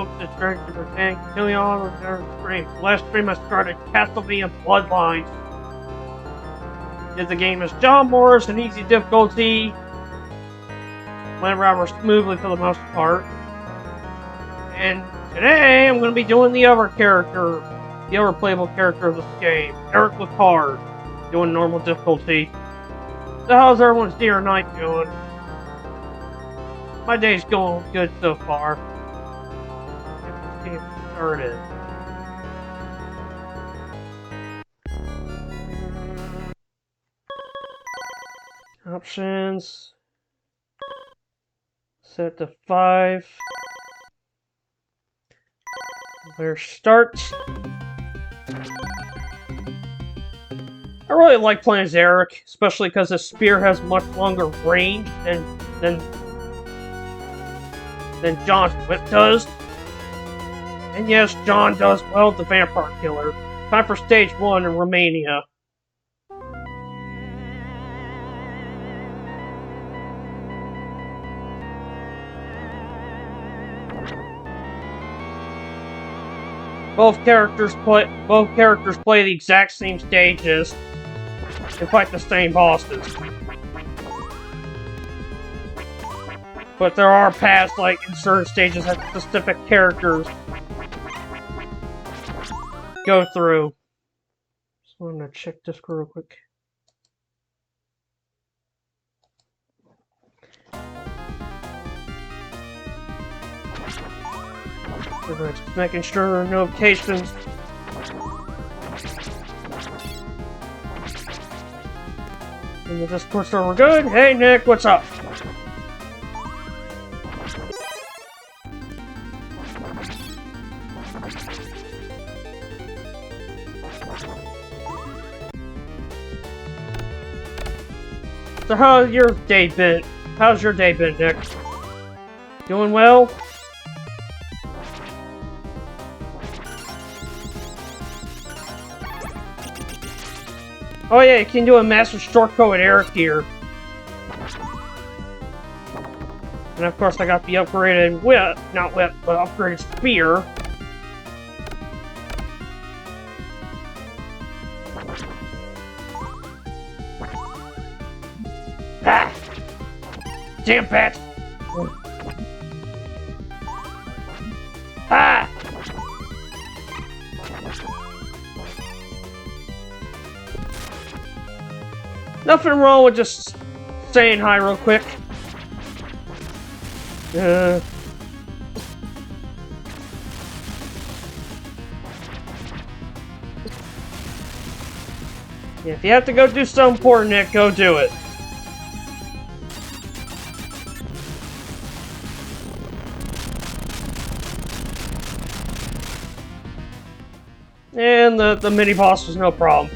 folks, it's Eric Lecarde, continuing on with our stream. Last stream I started Castlevania Bloodlines. The game is John Morris and easy difficulty. Went rather smoothly for the most part. And today I'm going to be doing the other character, the other playable character of this game, Eric Lecarde, doing normal difficulty. So how's everyone's day or night doing? My day's going good so far. Get this game started. Options. Set to 5. There's start. I really like playing as Eric, especially because the spear has much longer range than John's whip does. And yes, John does well with the vampire killer. Time for stage 1 in Romania. Both characters play the exact same stages and fight the same bosses. But there are paths, like in certain stages that specific characters go through. Just wanted to check this real quick. Just making sure notifications. And the Discord server good. Hey Nick, what's up? So how's your day been? How's your day been, Nick? Doing well? Oh yeah, you can do a master shortcut with Eric here. And of course I got the upgraded whip, not whip, but upgraded spear. Ah! Damn bat! Ah! Nothing wrong with just saying hi real quick. Yeah, if you have to go do something important, Nick, go do it. And the mini boss was no problem.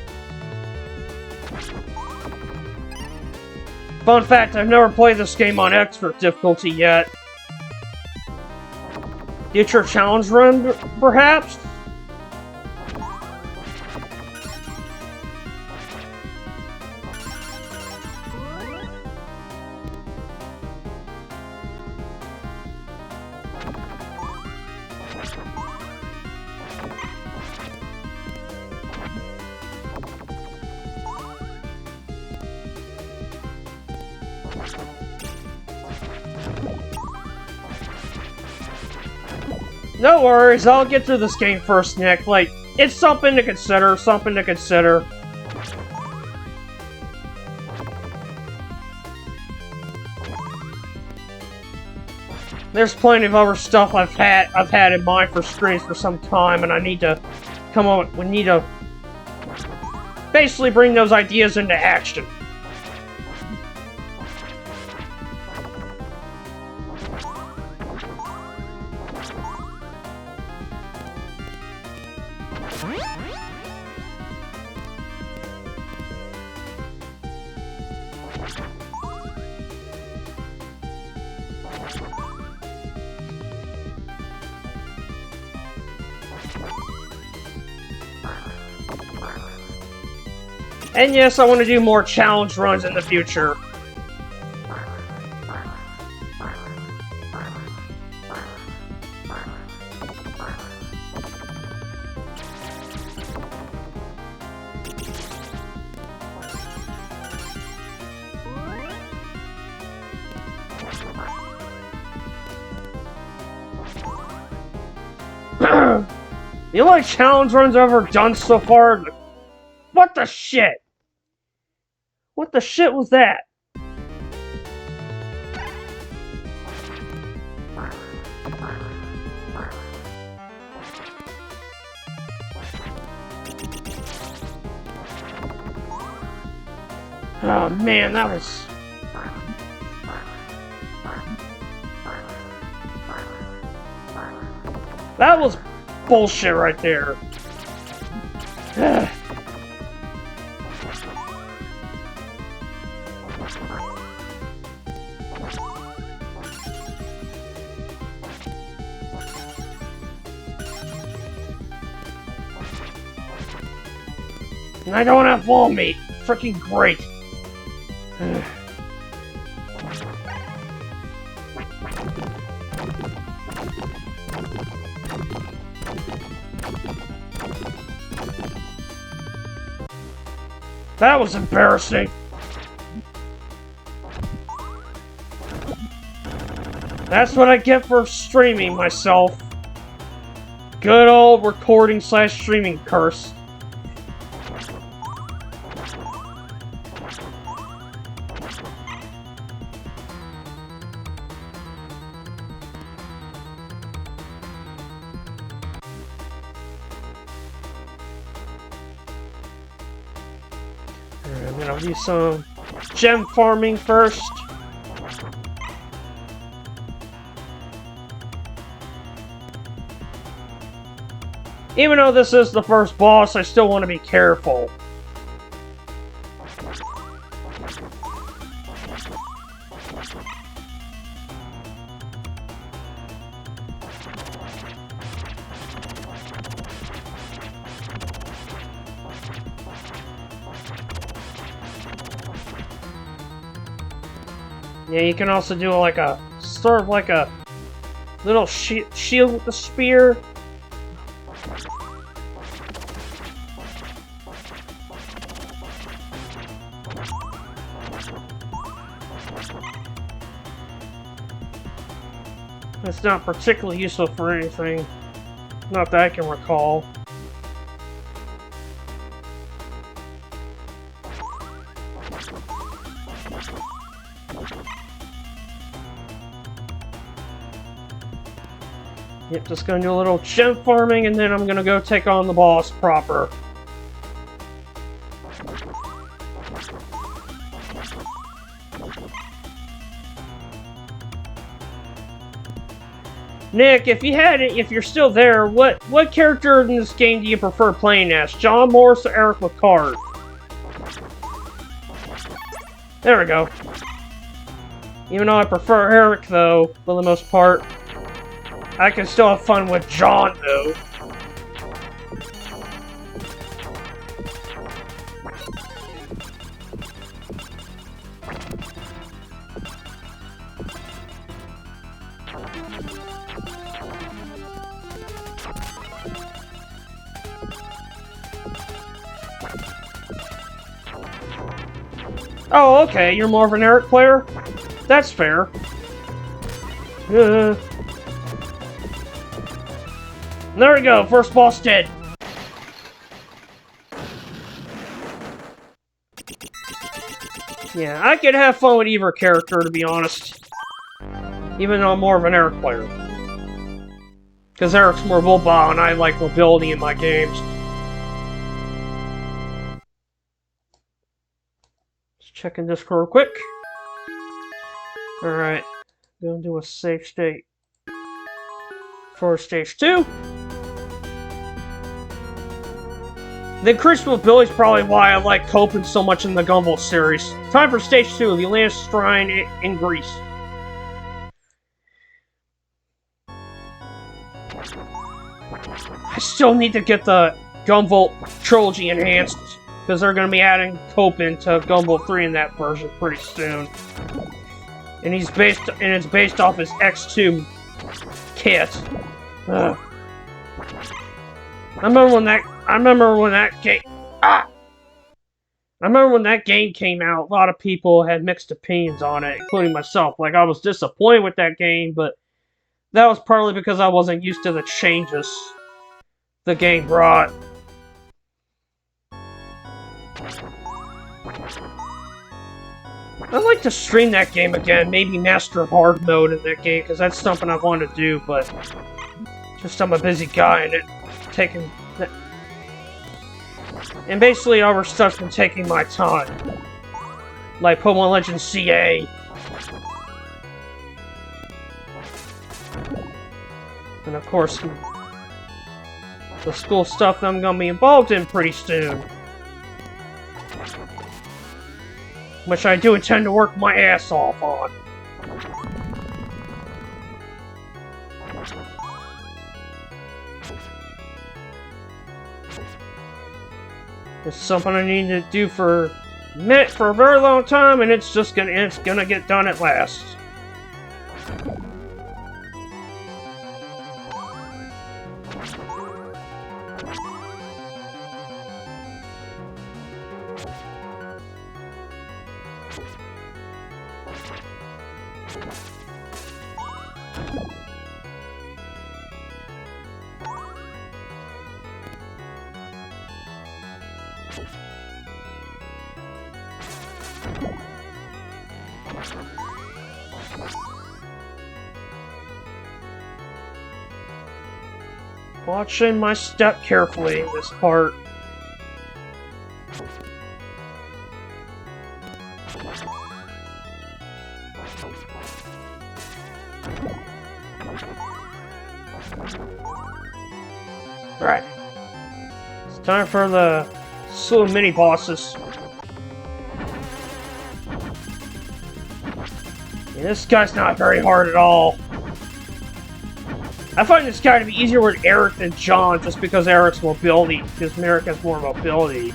Fun fact, I've never played this game on expert difficulty yet. Future challenge run, perhaps? No worries, I'll get through this game first, Nick. Like, it's something to consider, There's plenty of other stuff I've had in mind for streams for some time, and I need to we need to basically bring those ideas into action. And yes, I want to do more challenge runs in the future. The only challenge runs I've ever done so far. What the shit? What the shit was that? Oh man, that was... That was bullshit right there. And I don't have wall meat. Freaking great. That was embarrassing. That's what I get for streaming myself. Good old recording/streaming curse. I'm gonna do some gem farming first. Even though this is the first boss, I still want to be careful. Yeah, you can also do like a sort of like a little shield with the spear. It's not particularly useful for anything, not that I can recall. Yep, just gonna do a little gem farming, and then I'm gonna go take on the boss proper. Nick, if you're still there, what character in this game do you prefer playing as? John Morris or Eric Lecarde? There we go. Even though I prefer Eric, though, for the most part, I can still have fun with John, though. Oh, okay, you're more of an Eric player? That's fair. There we go, first boss dead. Yeah, I could have fun with either character, to be honest. Even though I'm more of an Eric player. Because Eric's more mobile and I like mobility in my games. Just checking this real quick. Alright, gonna do a save state for stage 2. The increased mobility is probably why I like coping so much in the Gumball series. Time for stage 2, the Atlantis Shrine in Greece. I still need to get the Gumball trilogy enhanced, because they're going to be adding coping to Gumball 3 in that version pretty soon. And it's based off his X2 kit. Ugh. I remember when that game came out, a lot of people had mixed opinions on it, including myself. Like, I was disappointed with that game, but that was partly because I wasn't used to the changes the game brought. I'd like to stream that game again, maybe Master of Hard mode in that game, because that's something I want to do, but just I'm a busy guy and and basically other stuff's been taking my time. Like Pokemon Legends CA. And of course, the school stuff that I'm going to be involved in pretty soon. Which I do intend to work my ass off on. It's something I need to do for a very long time, and it's gonna get done at last. Watching my step carefully in this part. Right. It's time for the slew of mini-bosses. Yeah, this guy's not very hard at all. I find this guy to be easier with Eric than John, just because Eric's mobility, because Eric has more mobility.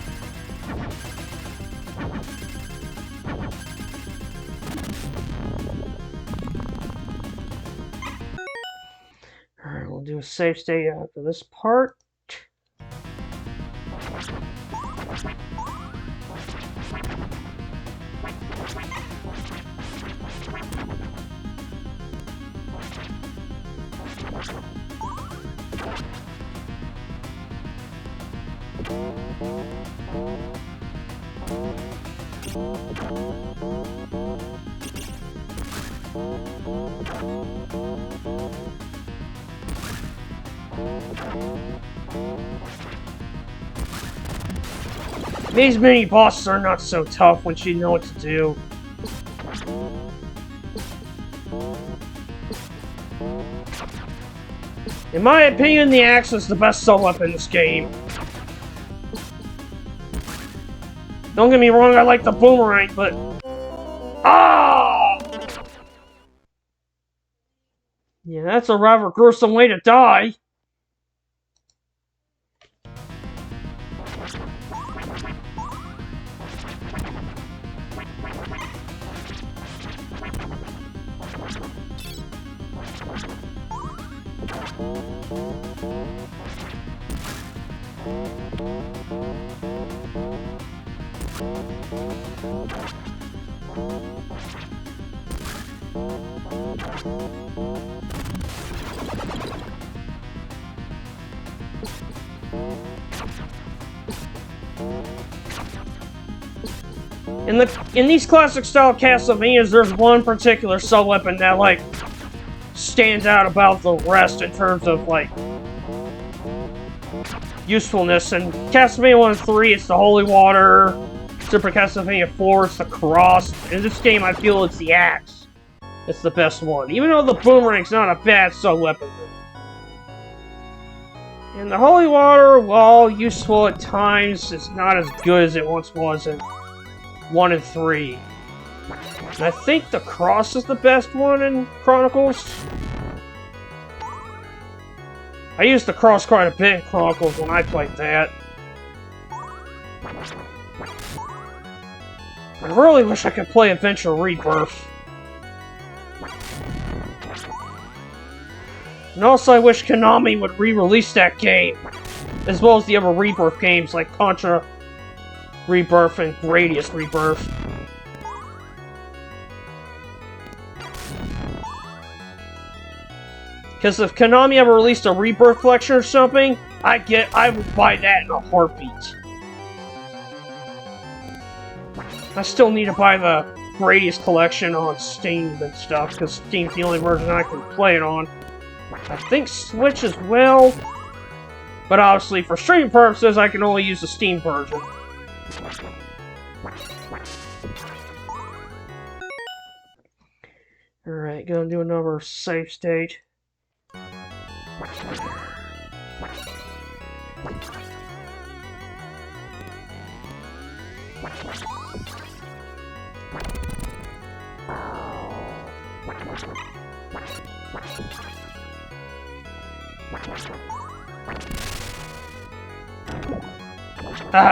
Alright, we'll do a save state after this part. These mini-bosses are not so tough once you know what to do. In my opinion, the axe is the best sub weapon in this game. Don't get me wrong, I like the boomerang, but... Ah! Yeah, that's a rather gruesome way to die. In these classic style Castlevanias, there's one particular sub-weapon that, like, stands out about the rest in terms of, like, usefulness. And Castlevania 1 and 3, it's the Holy Water. Super Castlevania 4, it's the Cross. In this game, I feel it's the Axe. It's the best one. Even though the Boomerang's not a bad sub-weapon. And the Holy Water, while useful at times, it's not as good as it once was in 1 and 3. And I think the Cross is the best one in Chronicles. I used the Cross quite a bit in Chronicles when I played that. I really wish I could play Adventure Rebirth. And also I wish Konami would re-release that game, as well as the other Rebirth games like Contra Rebirth and Gradius Rebirth. Because if Konami ever released a Rebirth collection or something, I would buy that in a heartbeat. I still need to buy the Gradius collection on Steam and stuff, because Steam's the only version I can play it on. I think Switch as well. But obviously, for streaming purposes, I can only use the Steam version. Alright, gonna do another save state.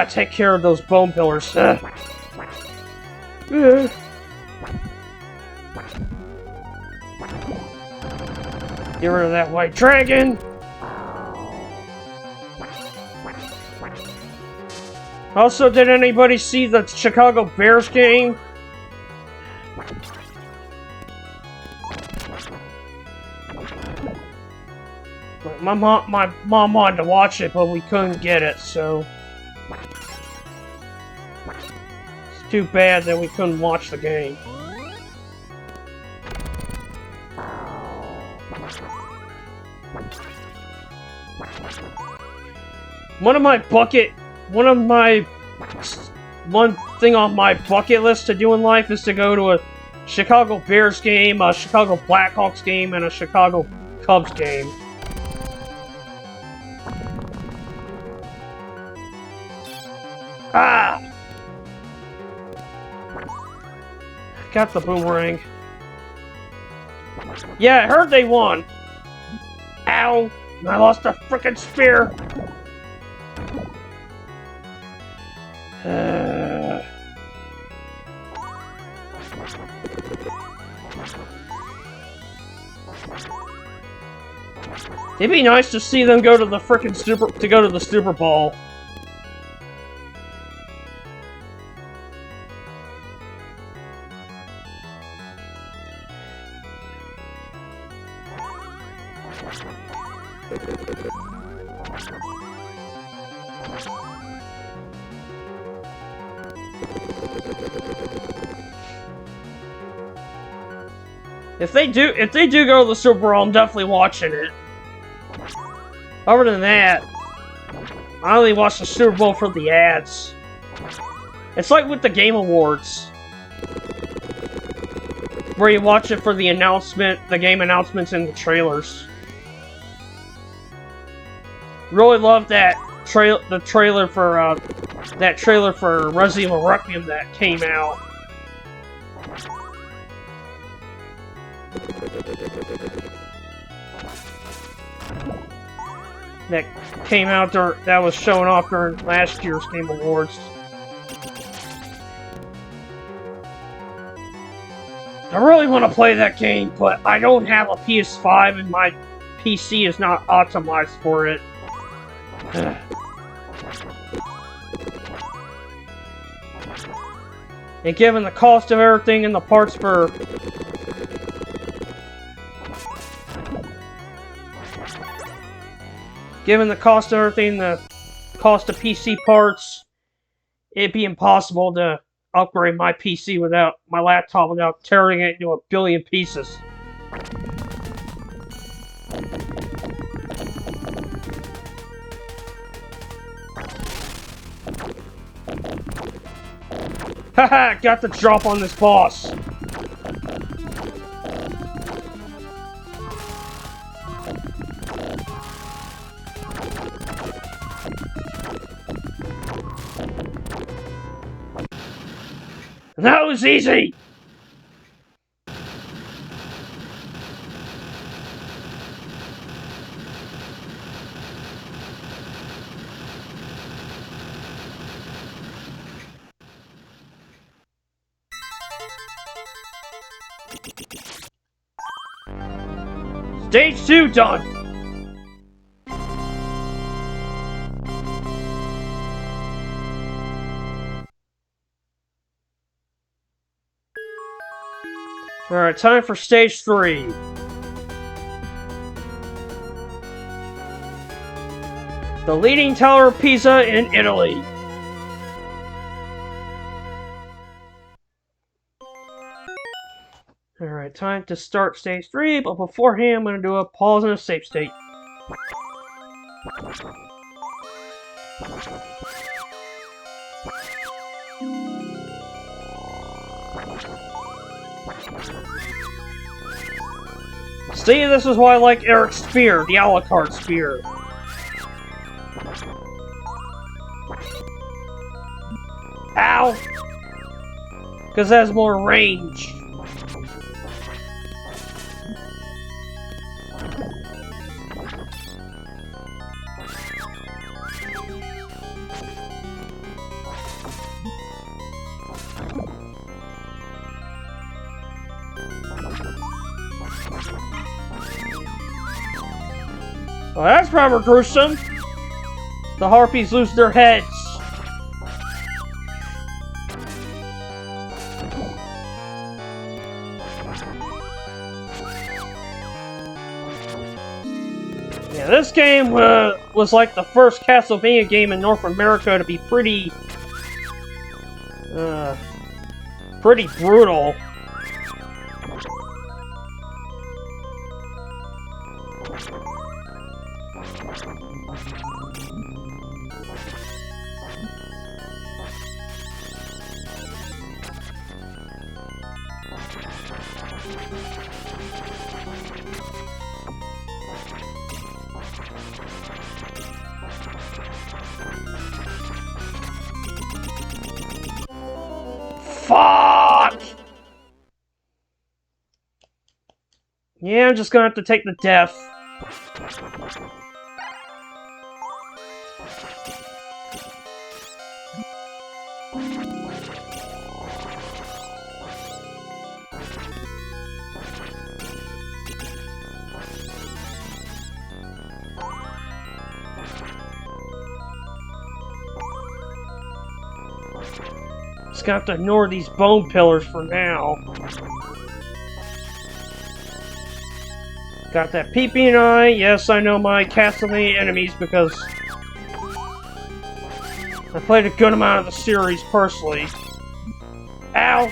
Take care of those bone pillars. Get rid of that white dragon. Also, did anybody see the Chicago Bears game? My mom wanted to watch it, but we couldn't get it, so... It's too bad that we couldn't watch the game. One thing on my bucket list to do in life is to go to a Chicago Bears game, a Chicago Blackhawks game, and a Chicago Cubs game. Got the boomerang. Yeah, I heard they won. Ow! I lost a frickin' spear. It'd be nice to see them go to the frickin' Super Bowl. If they do go to the Super Bowl, I'm definitely watching it. Other than that, I only watch the Super Bowl for the ads. It's like with the Game Awards, where you watch it for the game announcements and the trailers. Really love that the trailer for Resident Evil Requiem that came out. That was showing off during last year's Game Awards. I really want to play that game, but I don't have a PS5 and my PC is not optimized for it. And given the cost of everything and the parts for... Given the cost of everything, the cost of PC parts, it'd be impossible to upgrade my PC without my laptop without tearing it into a billion pieces. Haha, got the drop on this boss. That was easy! Stage 2 done! Alright, time for stage 3. The leading tower of Pisa in Italy. Alright, time to start stage 3, but beforehand I'm going to do a pause and a save state. See, this is why I like Eric's Spear, the Alucard Spear. Ow! Because it has more range. Well, that's rather gruesome. The harpies lose their heads. Yeah, this game was like the first Castlevania game in North America to be pretty brutal. Fuck! Yeah, I'm just gonna have to take the death. Just gonna have to ignore these bone pillars for now. Got that peeping eye. Yes, I know my Castlevania enemies because I played a good amount of the series personally. Ow!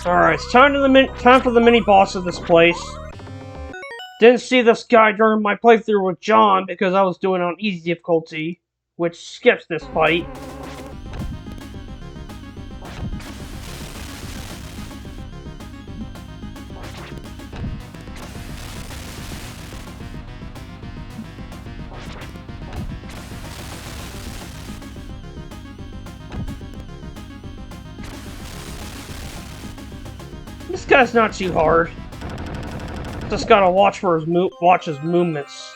Alright, it's time for the mini boss of this place. Didn't see this guy during my playthrough with John because I was doing it on easy difficulty, which skips this fight. This guy's not too hard. Just gotta watch for his movements.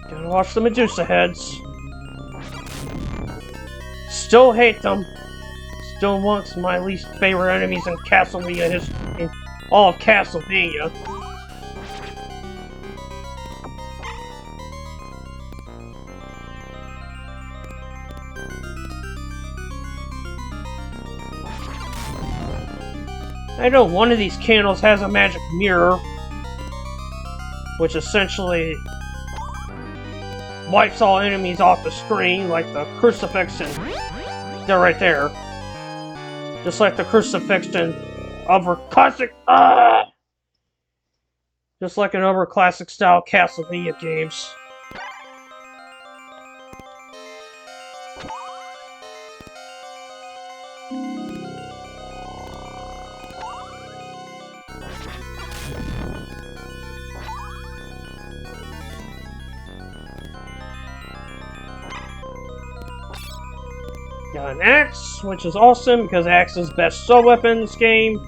Gotta watch the Medusa heads. Still hate them. Still amongst my least favorite enemies in Castlevania in all of Castlevania. I know one of these candles has a magic mirror, which essentially wipes all enemies off the screen, like the crucifixion. They're right there. Just like the crucifixion of her classic. Just like in other classic style Castlevania games. got an axe, which is awesome because axe is best sub weapon in this game.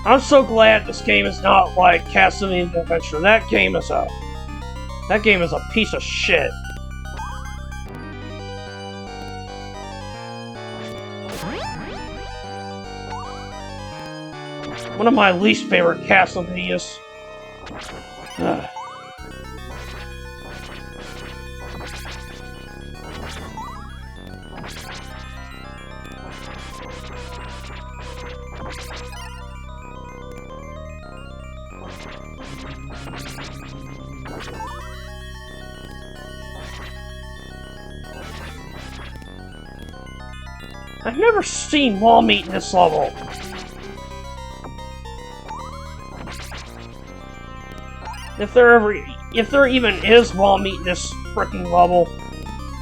I'm so glad this game is not like Castlevania Adventure. That game is a piece of shit. One of my least favorite Castlevanias. Ugh. I've never seen wall meat in this level. If there even is wall meat in this freaking level,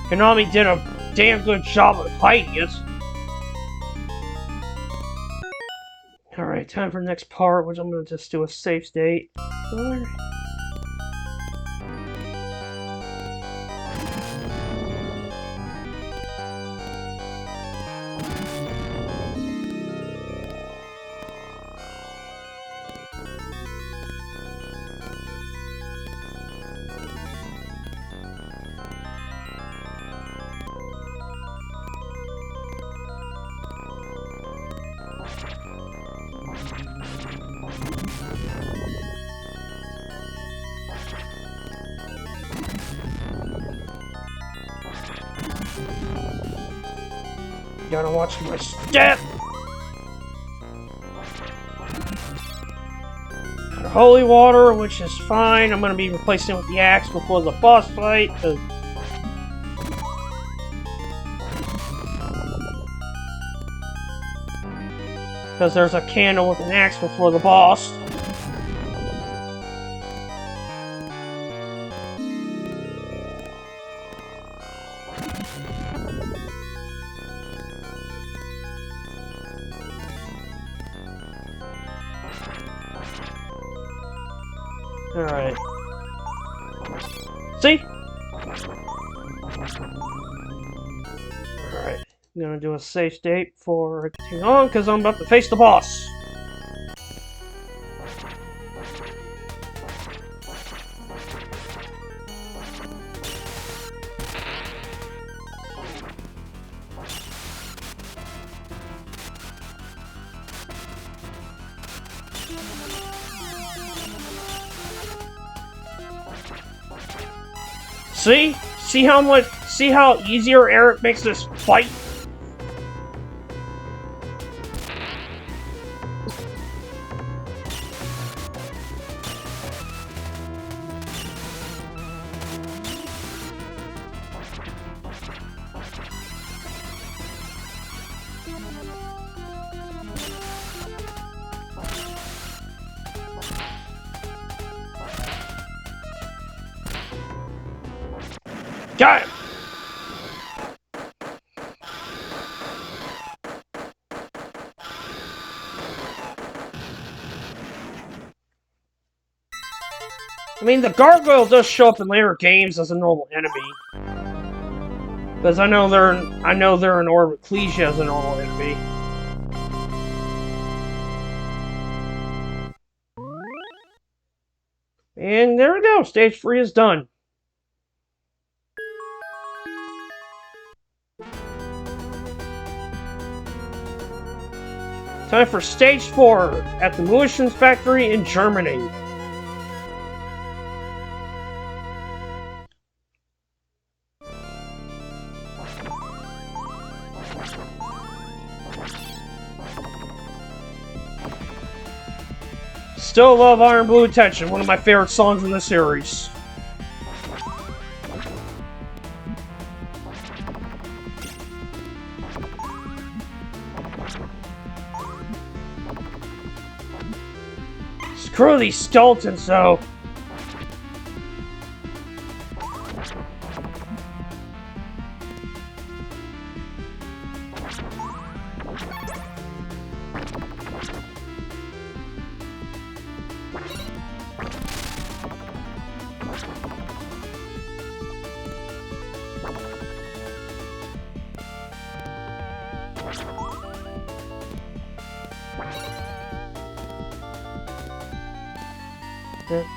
Konami did a damn good job of hiding it. Alright, time for the next part, which I'm gonna just do a save state. Gotta watch my step! Got holy water, which is fine. I'm gonna be replacing it with the axe before the boss fight, because there's a candle with an axe before the boss. Alright. See? Alright. I'm gonna do a save state before I continue on, because I'm about to face the boss. See? See how easier Eric makes this fight? Got him! I mean, the gargoyle does show up in later games as a normal enemy. Because I know they're in Orbit Ecclesia as a normal enemy. And there we go, stage 3 is done. Time for stage 4 at the munitions factory in Germany. Still love Iron Blue Attention, one of my favorite songs in the series. Screw these skeletons, though.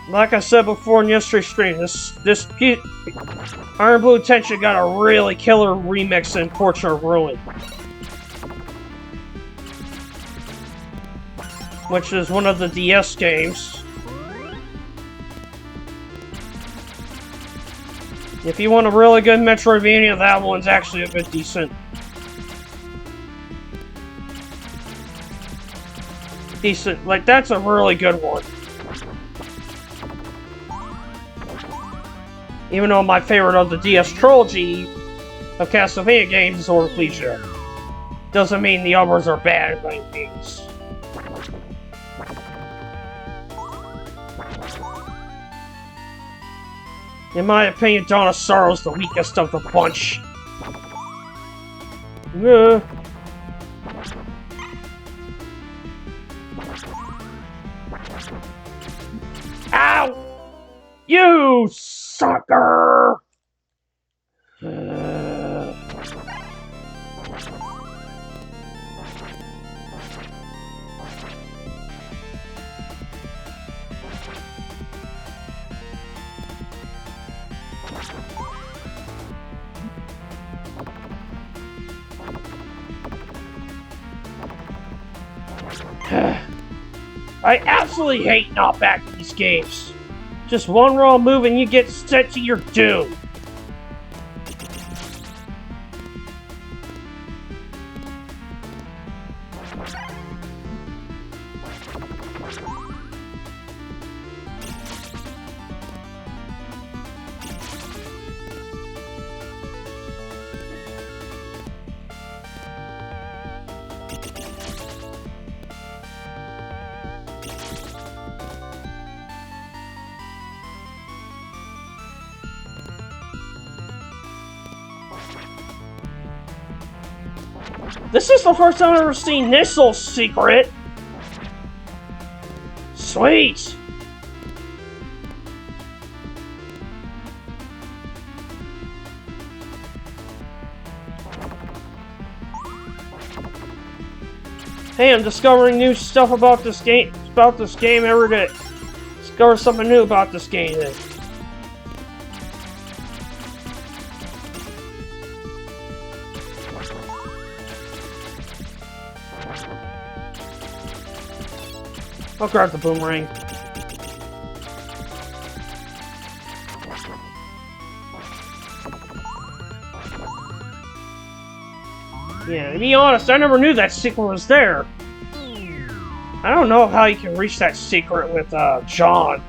Like I said before in yesterday's stream, this Iron Blue Tension got a really killer remix in Portrait of Ruin, which is one of the DS games. If you want a really good Metroidvania, that one's actually a bit decent. Like, that's a really good one. Even though my favorite of the DS trilogy of Castlevania games is Ecclesia. Doesn't mean the others are bad by any means. In my opinion, Dawn of Sorrow is the weakest of the bunch. Ow! You sucker! I absolutely hate not backing these games. Just one wrong move and you get sent to your doom. This is the first time I've ever seen this little secret. Sweet. Hey, I'm discovering new stuff about this game. Every day. Discover something new about this game. I'll grab the boomerang. Yeah, to be honest, I never knew that secret was there. I don't know how you can reach that secret with, John.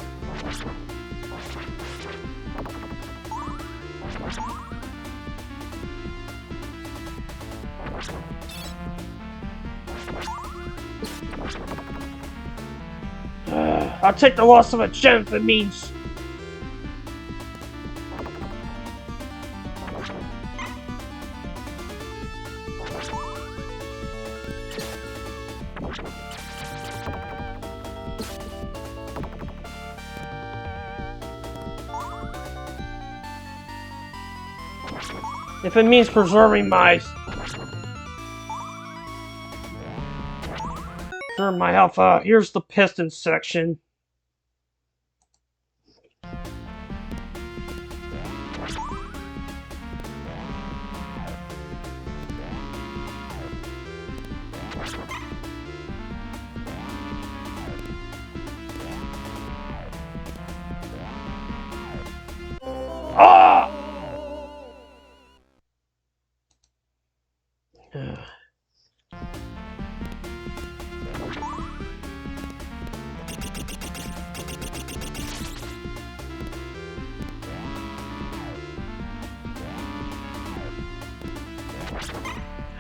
I'll take the loss of a gem if it means... If it means preserving my... Preserve my health, here's the piston section.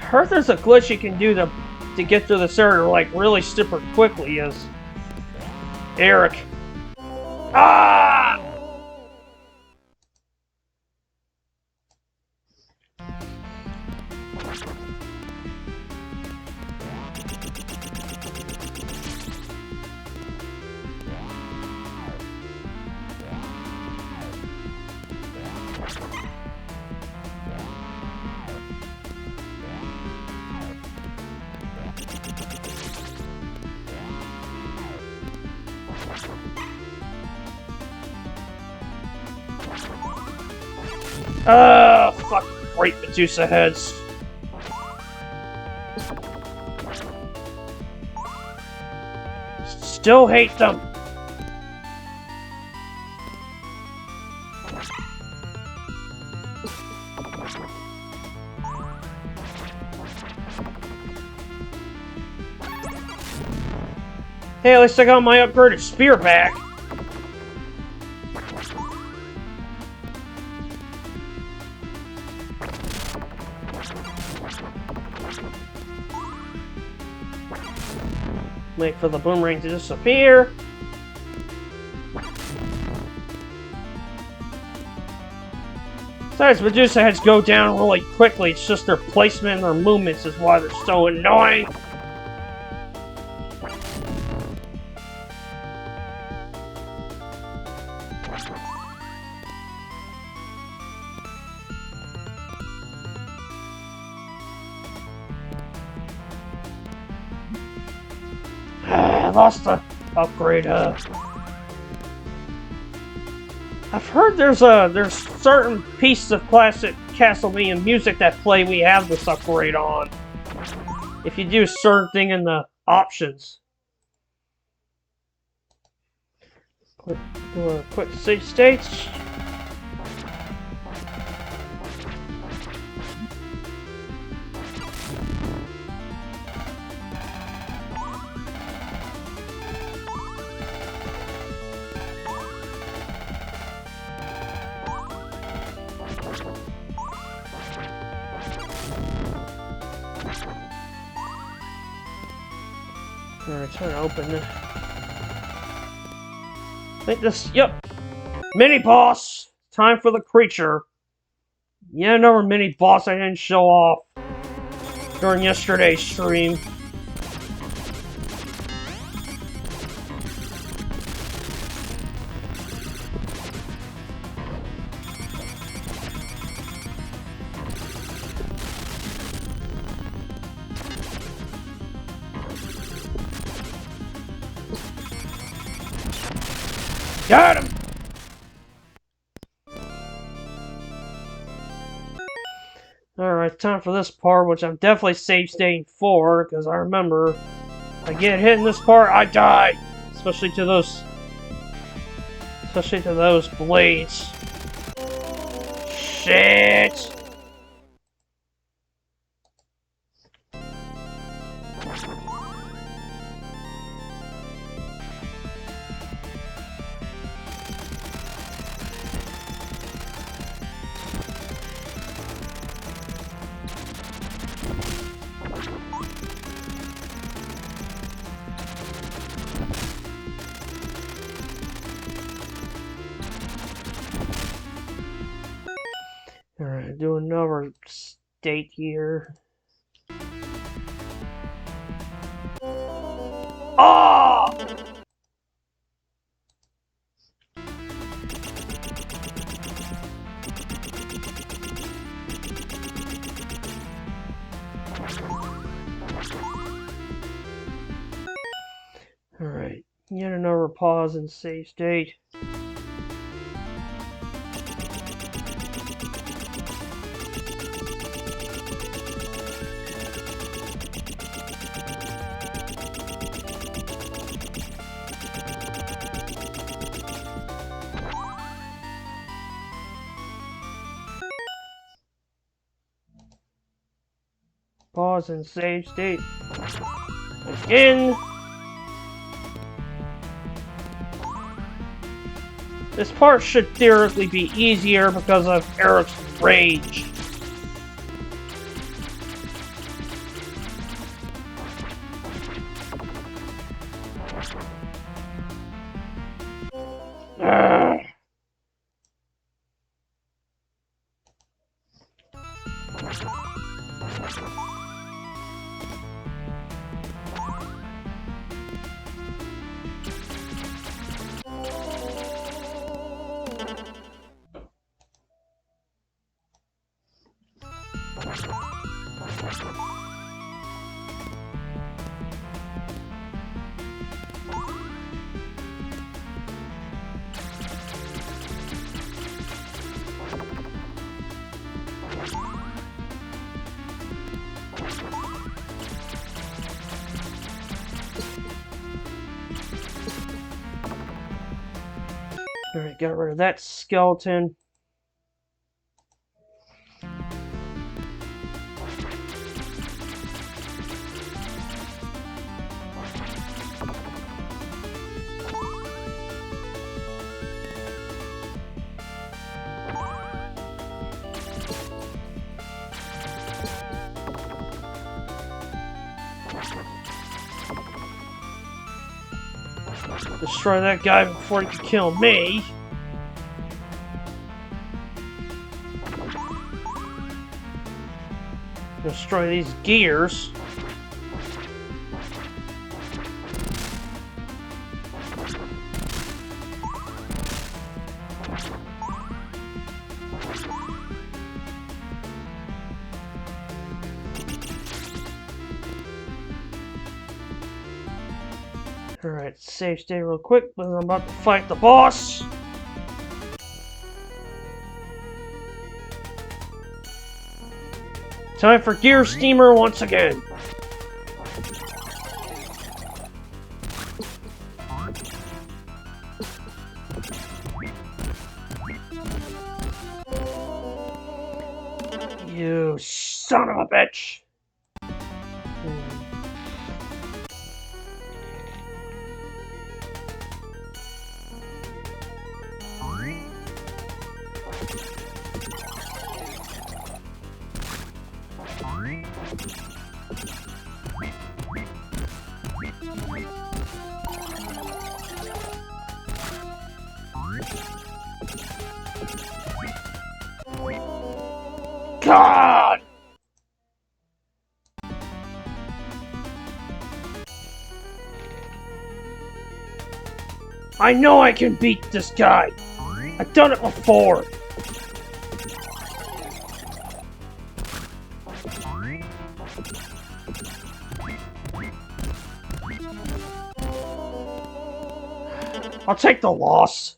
I heard there's a glitch you can do to get through this area like really super quickly as Eric. Ah! Fucking great Medusa heads. Still hate them. Hey, at least I got my upgraded spear back. Wait for the boomerang to disappear. Besides, Medusa heads go down really quickly. It's just their placement and their movements is why they're so annoying. I lost the upgrade. I've heard there's certain pieces of classic Castlevania music that play we have this upgrade on. If you do a certain thing in the options. Do a quick save states. Alright, trying to open it. I think this, yep. Mini boss! Time for the creature. Yeah, another mini boss I didn't show off during yesterday's stream. Got him! Alright, time for this part, which I'm definitely save stating for, because I remember if I get hit in this part, I die! Especially to those blades. Shit! Alright, do another state here. Oh! Alright, yet another pause and save state. Pause and save state. Again. This part should theoretically be easier because of Eric's rage. Alright, got rid of that skeleton. Destroy that guy before he can kill me. Destroy these gears. Alright, save state real quick, but I'm about to fight the boss. Time for Gear Steamer once again. You son of a bitch! God! I know I can beat this guy! I've done it before! I'll take the loss.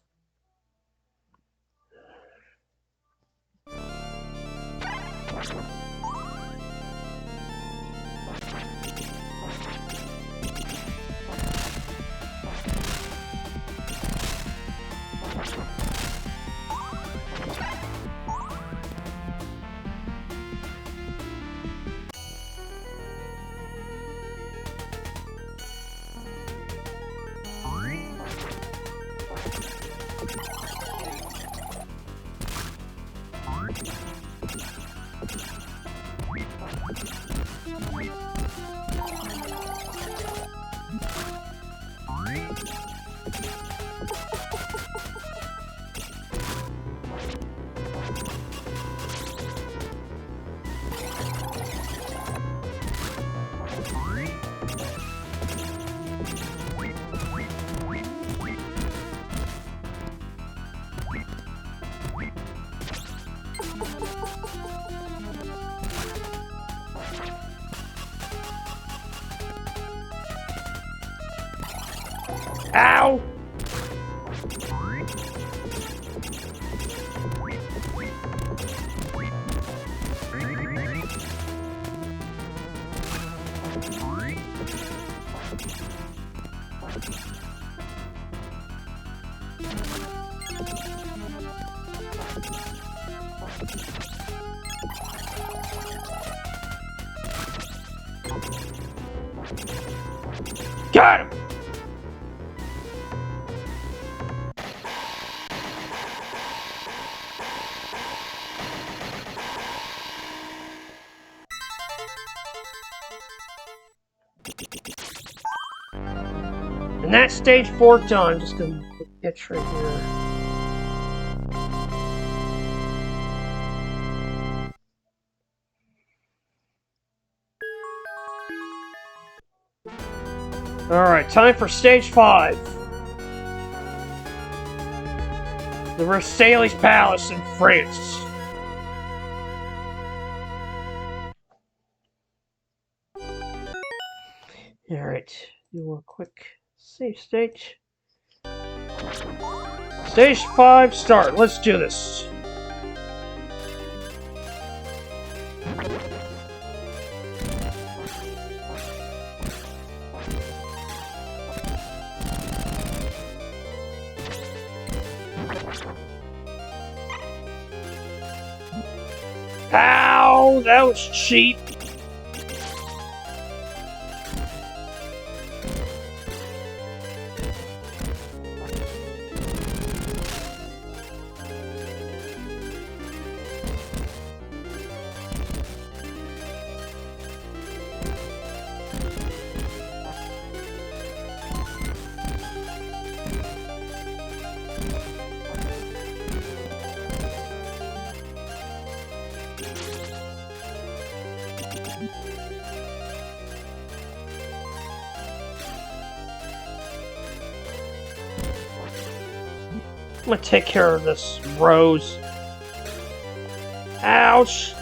Ow! Got him! And that's stage 4 done. Just gonna put itch right here. Alright, time for stage 5. The Versailles Palace in France. Alright, do a quick save stage. Stage 5, start. Let's do this. Oh, that was cheap. I'm gonna take care of this rose. Ouch!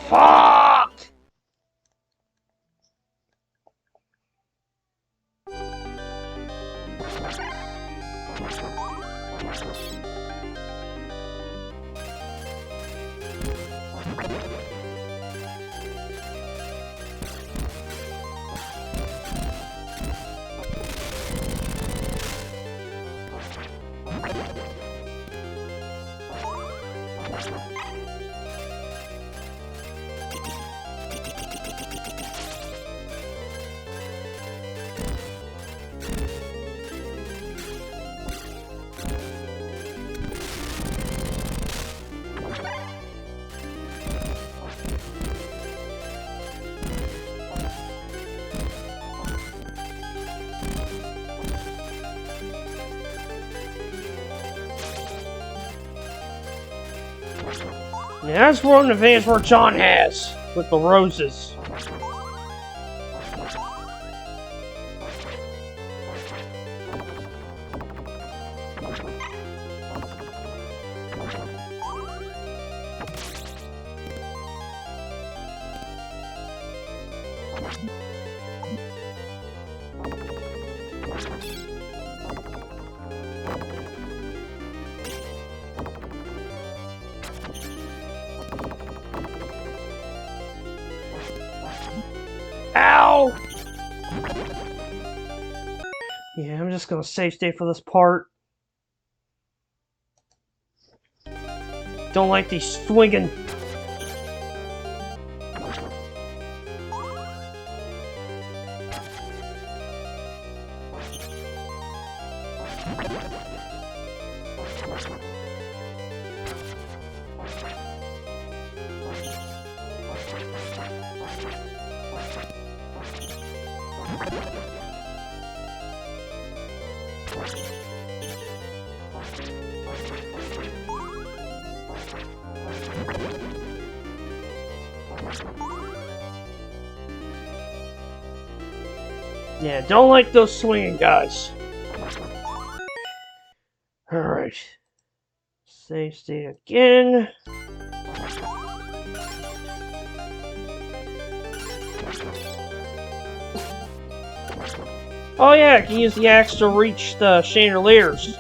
Fuck! Yeah, that's one advantage where John has with the roses. Ow! Yeah, I'm just gonna save state for this part. Don't like these swinging. Yeah, don't like those swinging guys. Alright. Save state again. Oh yeah, I can use the axe to reach the chandeliers.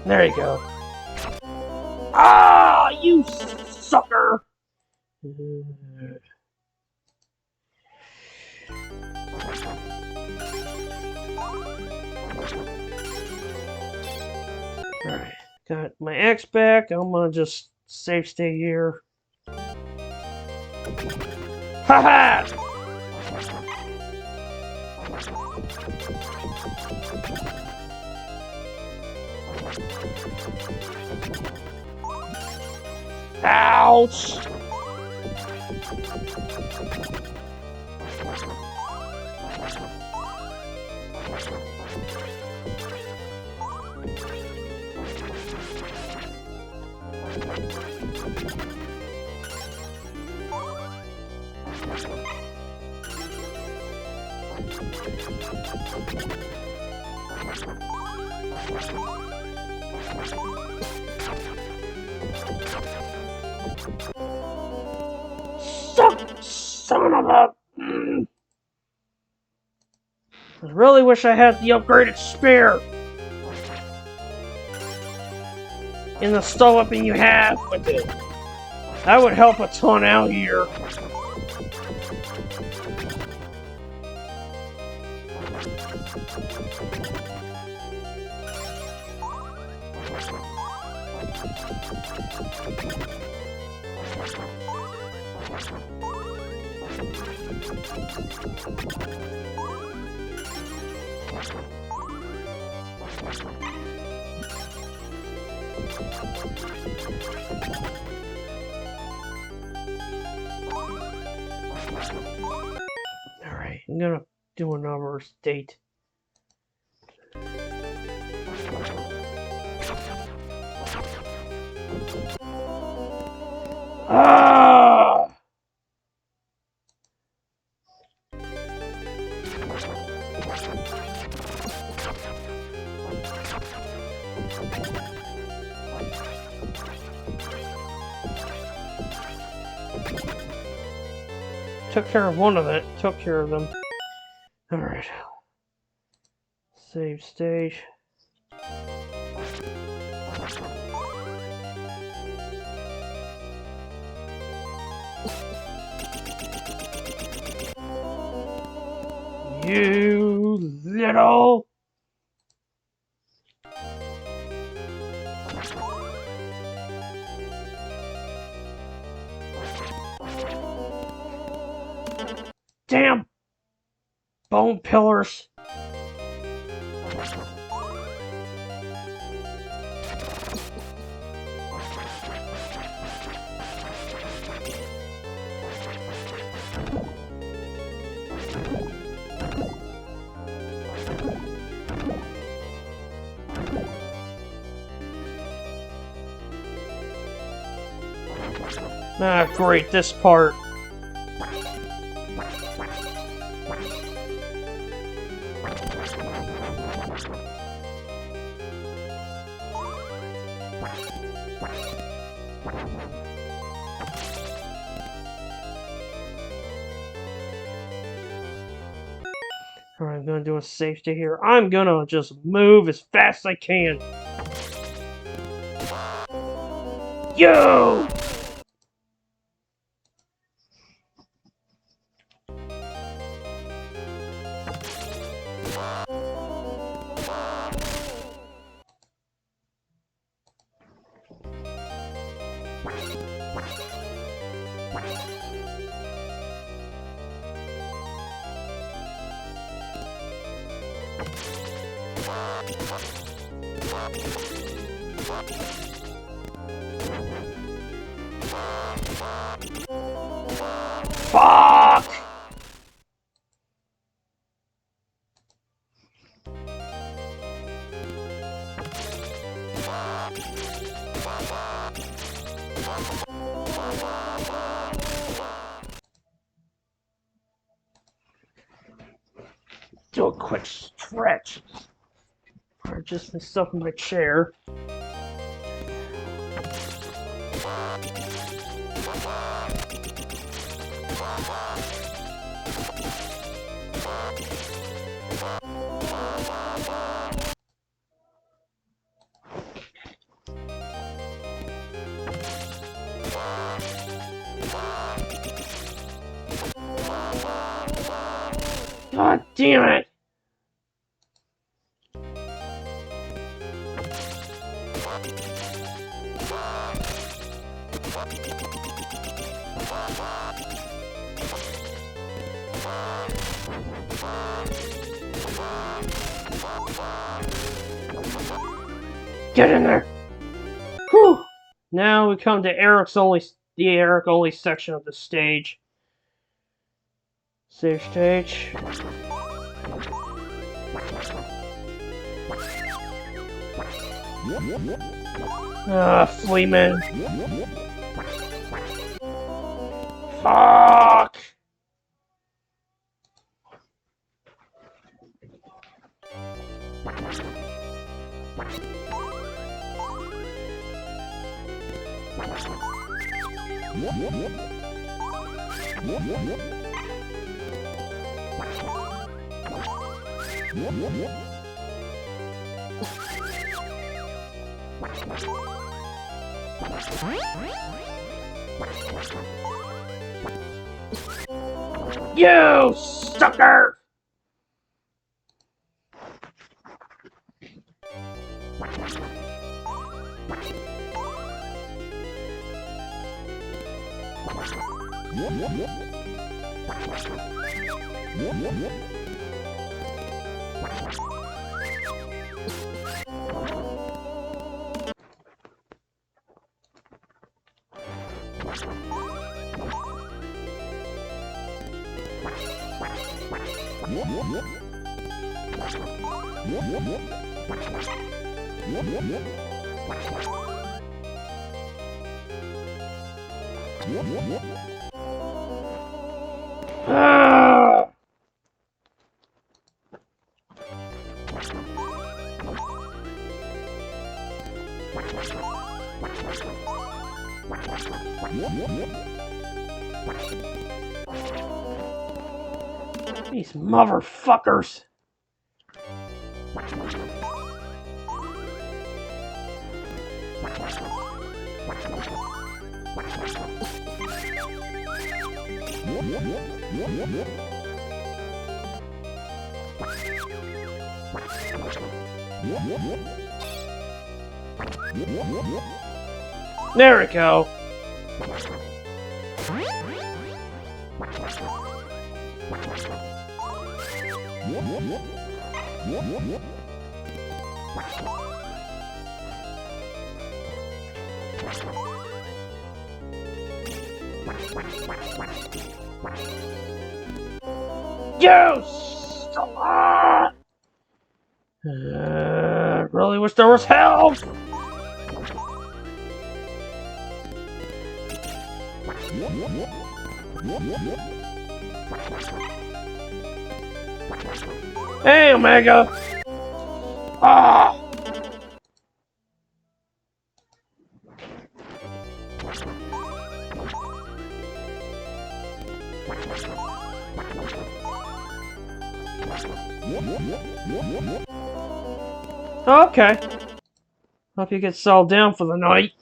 There you go. Ah, you sucker! Alright. Got my X back. I'm gonna just save stay here. Haha! Ouch! Son of a... I really wish I had the upgraded spear. In the stun weapon you have with it. That would help a ton out here. Alright, I'm gonna do another state. Ah! Took care of one of it. Took care of them. Alright. Save stage. You little... Damn! Bone pillars. Ah, great, this part. Alright, I'm gonna do a safety here. I'm gonna just move as fast as I can. Yo! Fuck! Do a quick stretch. Or just myself in my chair. God damn it! Get in there! Whew! Now we come to the Eric only section of the stage. Save stage. Fleeman. Fuck! You sucker! Ah! These motherfuckers! There we go. You stop! Really wish there was help. Hey, Omega! Ah! Okay. Hope you get settled down for the night.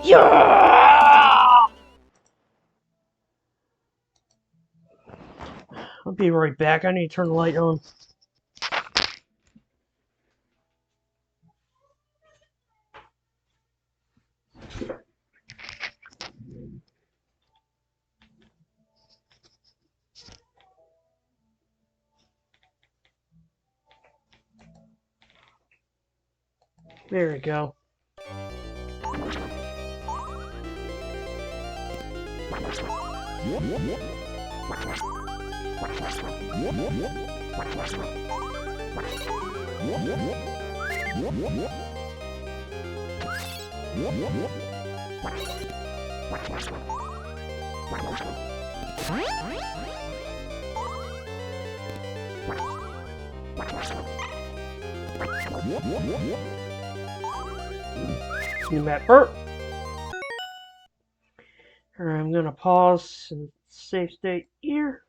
Yeah! I'll be right back. I need to turn the light on. There we go. See that burp? Alright, I'm gonna pause and save state here.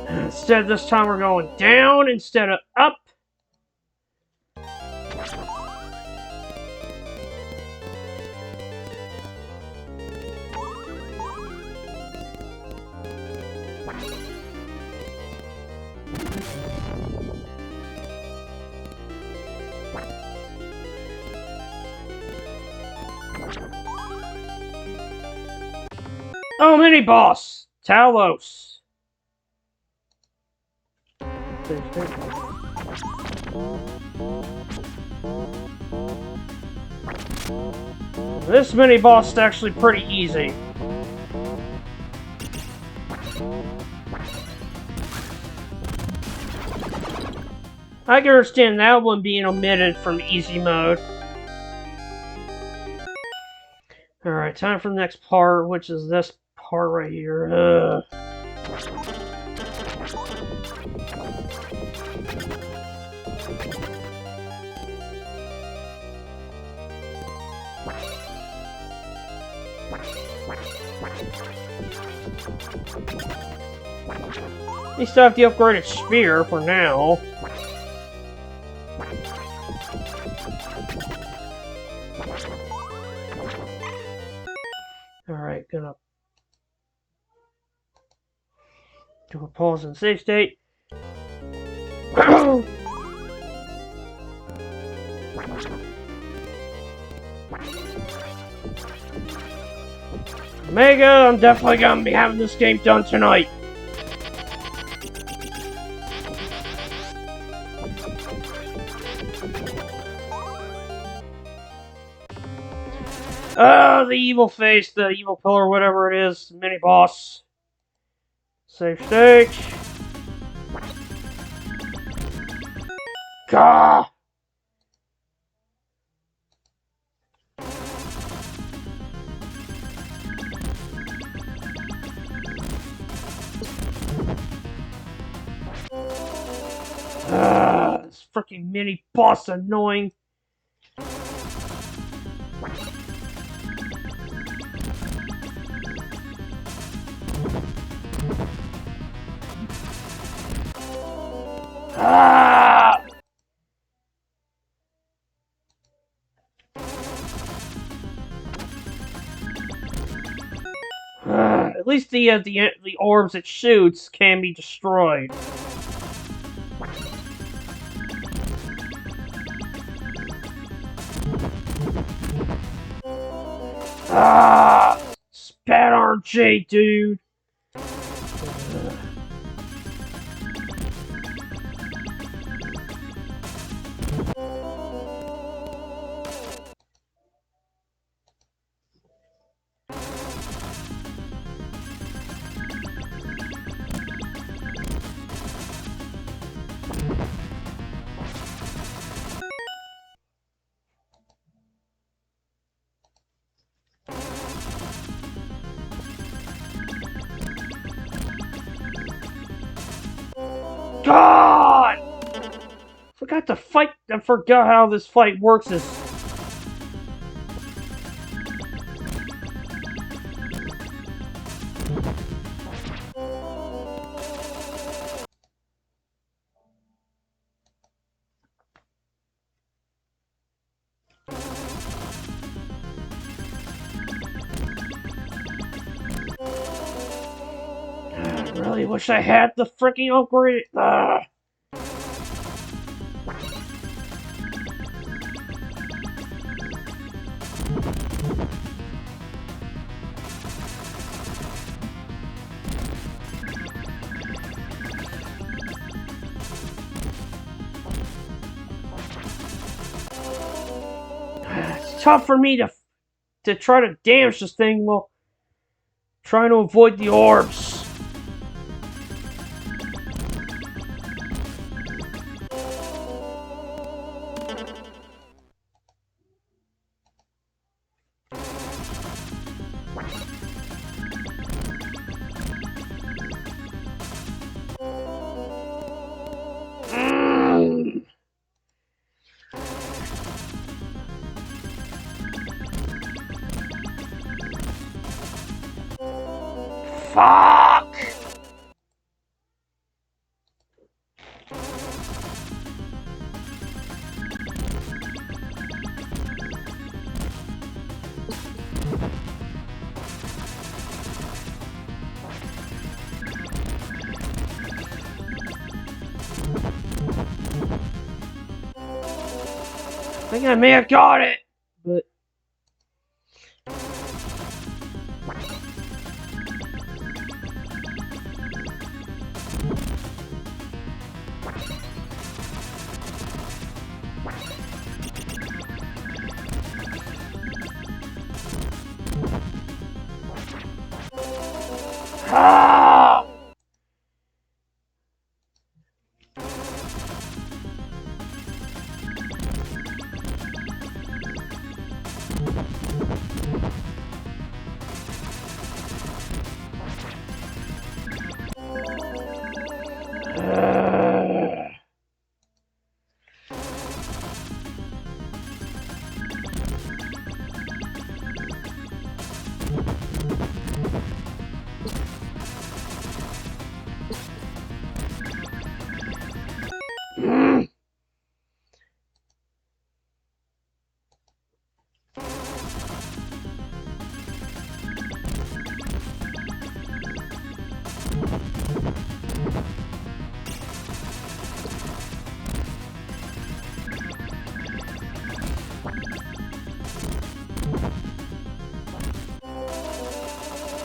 Instead, this time we're going down instead of up. Oh, mini boss! Talos. This mini boss is actually pretty easy. I can understand that one being omitted from easy mode. Alright, time for the next part, which is this part right here. We still have the upgraded spear for now. Alright, gonna do a pause and save state. Mega, I'm definitely gonna be having this game done tonight. Oh, the evil face, the evil pillar, whatever it is, mini boss. Save stage. Gah! This freaking mini boss annoying. At least the orbs it shoots can be destroyed. Spat RJ, dude. God! Forgot to fight. I forgot how this fight works. I really wish I had the freaking upgrade. It's tough for me to try to damage this thing while trying to avoid the orbs. Fuck! I think I may have got it, but ah!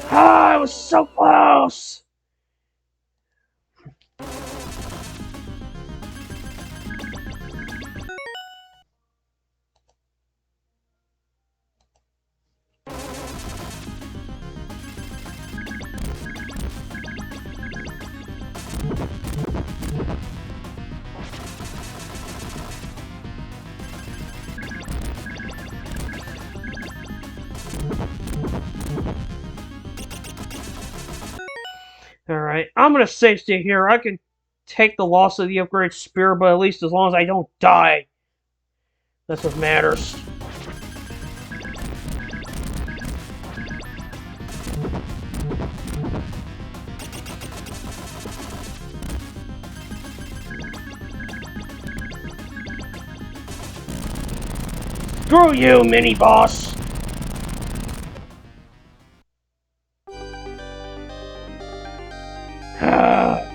Ah, I was so close! Alright, I'm gonna save state here. I can take the loss of the upgrade spear, but at least as long as I don't die. That's what matters. Screw you, mini-boss!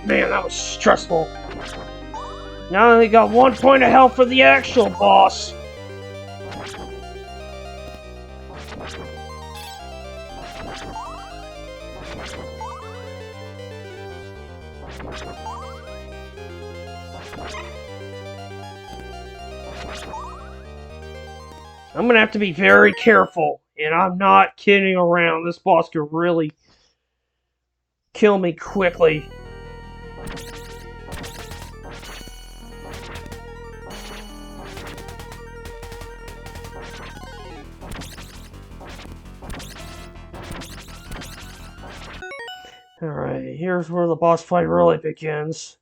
Man, that was stressful. Now I only got 1 point of health for the actual boss. I'm gonna have to be very careful, and I'm not kidding around. This boss could really kill me quickly. Alright, here's where the boss fight really begins.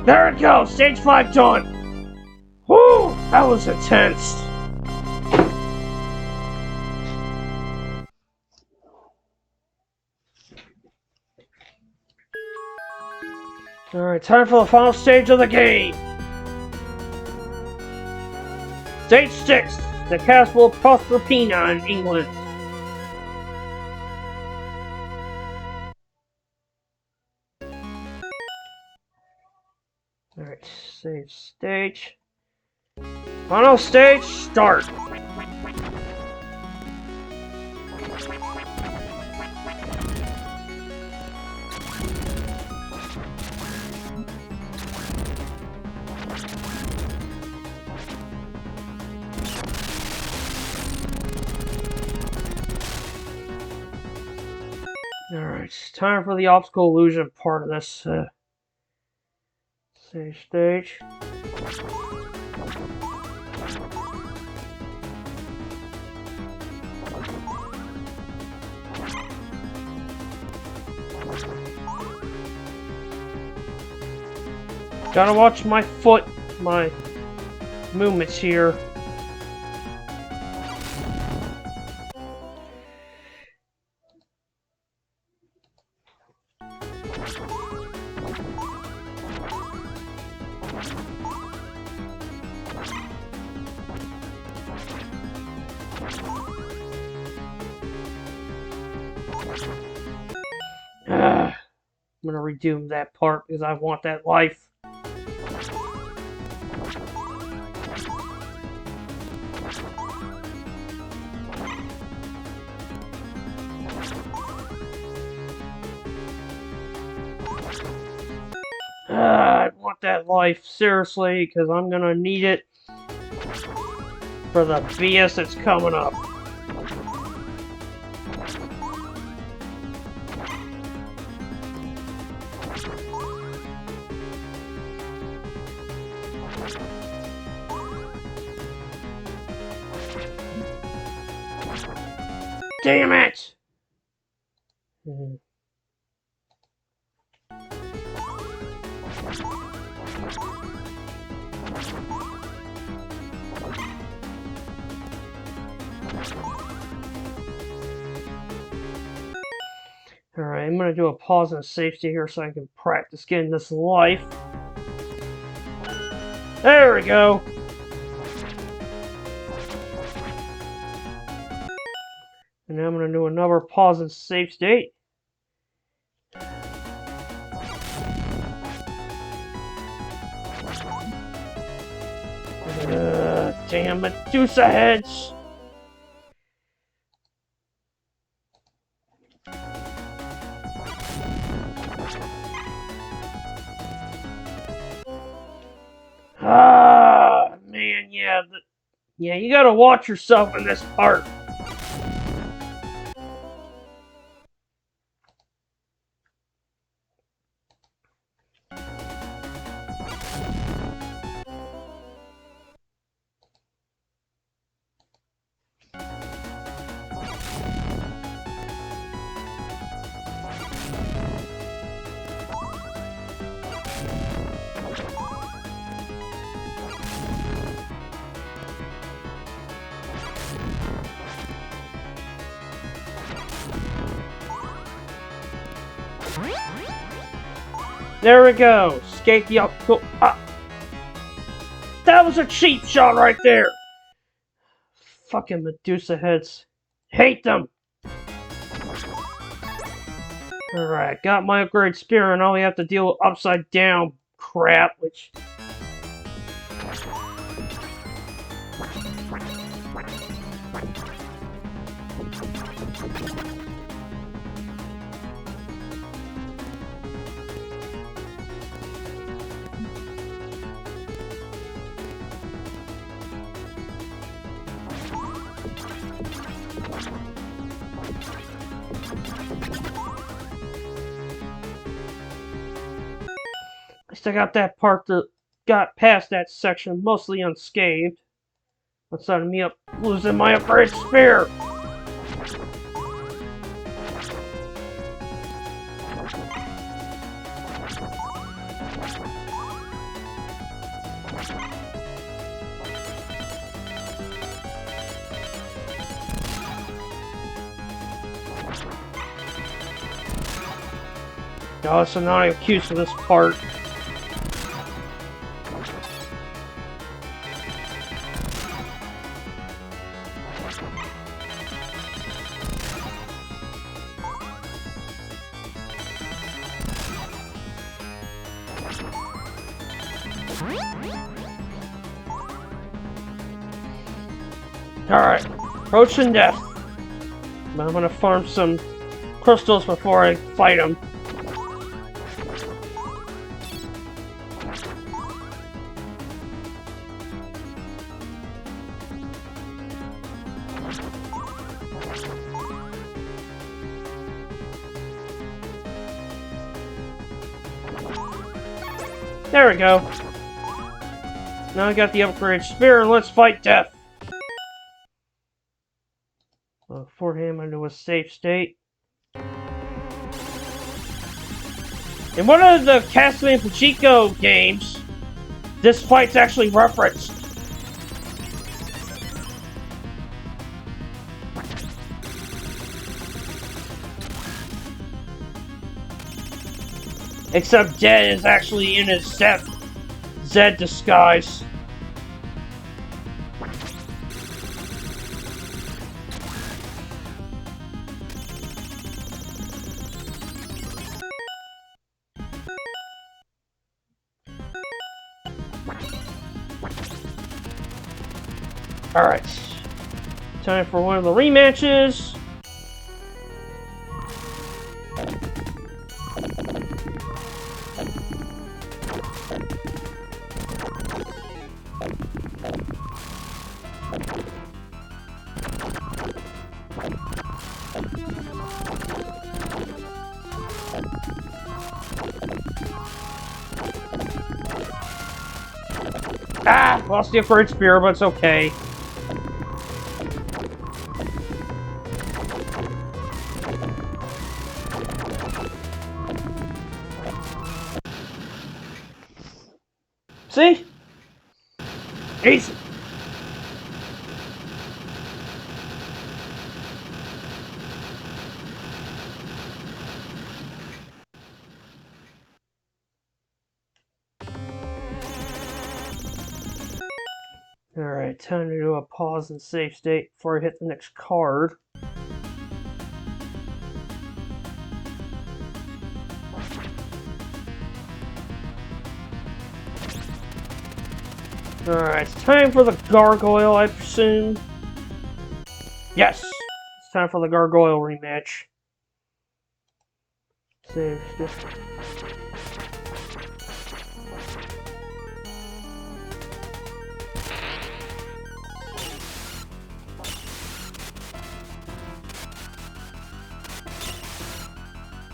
There it goes! Stage 5 done! Whew! That was intense! Alright, time for the final stage of the game! Stage 6! The Castle of Proserpina in England. Alright, save stage. Final stage, start! Alright, it's time for the obstacle illusion part of this stage. Gotta watch my foot, my movements here. I'm gonna redo that part because I want that life. I want that life, seriously, because I'm gonna need it for the BS that's coming up. Damn it! Alright, I'm gonna do a pause and safety here so I can practice getting this life. There we go! And now I'm going to do another pause and save state. Damn Medusa heads! Ah, man, yeah. Yeah, you gotta watch yourself in this part. There we go. Escape the optical. Ah. That was a cheap shot right there. Fucking Medusa heads. Hate them. Alright, got my upgrade spear, and now we have to deal with upside down crap, which. I got that part that got past that section mostly unscathed. Outside of me up losing my upgrade spear. Oh, so now I'm accused of this part. Alright, approaching death. But I'm gonna farm some crystals before I fight him. There we go. Now I got the Alucard Spear, let's fight death. Beforehand, I'm into a safe state. In one of the Castlevania Pachinko games, this fight's actually referenced. Except Dead is actually in his Zed disguise. Alright. Time for one of the rematches. Ah! Lost the Alucard Spear, but it's okay. See? Easy. Alright, time to do a pause and save state before I hit the next card. Alright, it's time for the gargoyle, I presume. Yes! It's time for the gargoyle rematch. Save state.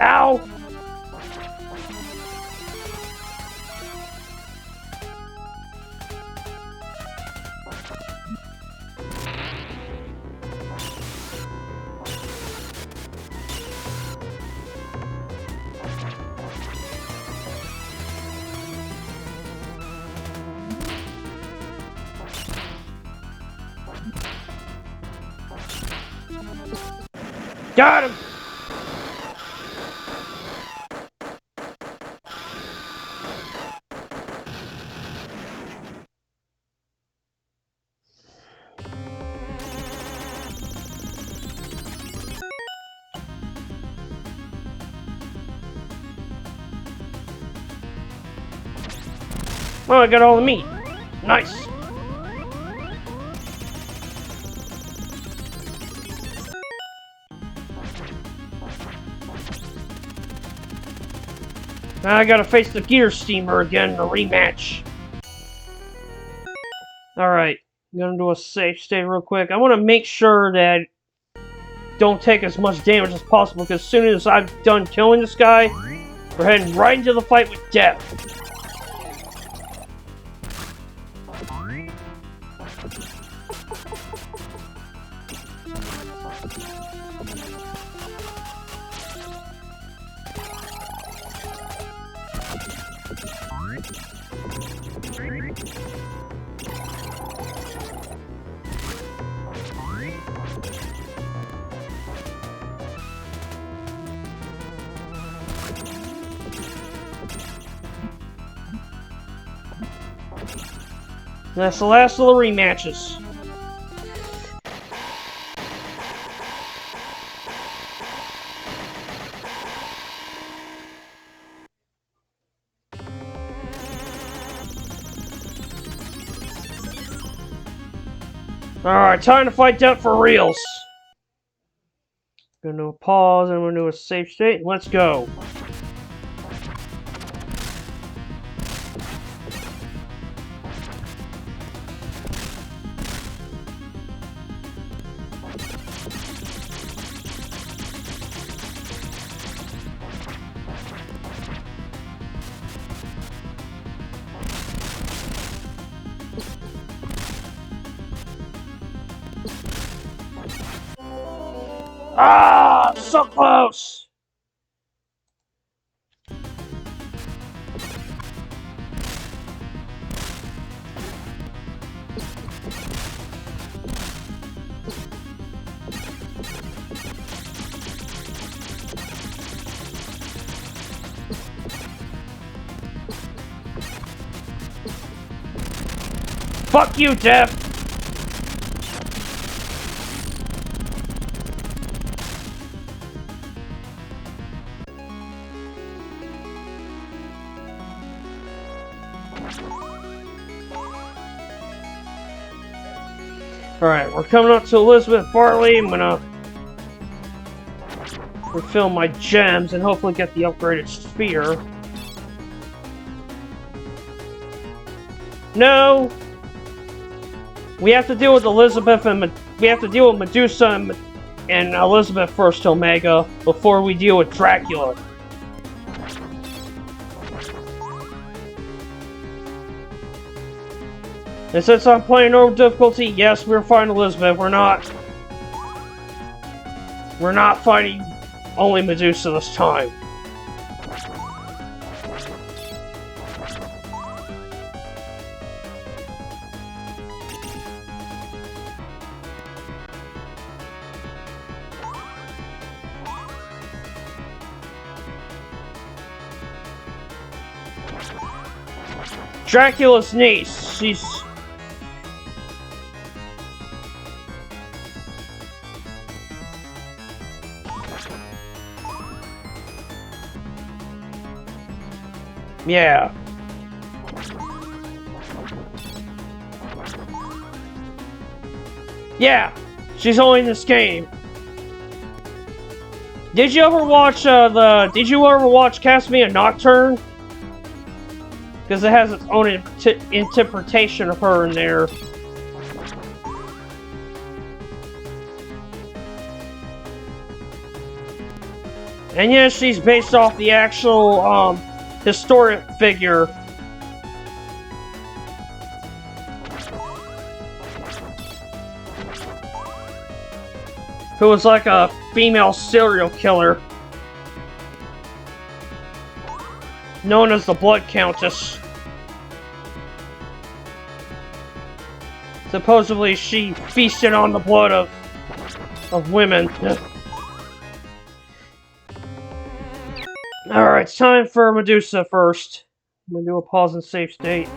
Ow! Got him! Oh, I got all the meat. Nice. Now I gotta face the gear steamer again in a rematch. Alright, I'm gonna do a safe state real quick. I want to make sure that don't take as much damage as possible, because as soon as I'm done killing this guy, we're heading right into the fight with death. That's the last of the rematches. Alright, time to fight Death for reals. Gonna do a pause and we're gonna do a safe state. Let's go. Ah, so close. Fuck you, Jeff. Alright, we're coming up to Elizabeth Bartley. I'm gonna refill my gems and hopefully get the upgraded spear. No! We have to deal with Elizabeth and we have to deal with Medusa and Elizabeth first, Omega, before we deal with Dracula. And since I'm playing normal difficulty, yes, we're fighting Elizabeth. We're not fighting only Medusa this time. Dracula's niece. She's... yeah. Yeah, she's only in this game. Did you ever watch Castlevania Nocturne? Because it has its own interpretation of her in there. And yes, she's based off the actual historic figure. Who was like a female serial killer. Known as the Blood Countess. Supposedly she feasted on the blood of women. Alright, it's time for Medusa first. I'm gonna do a pause and save state.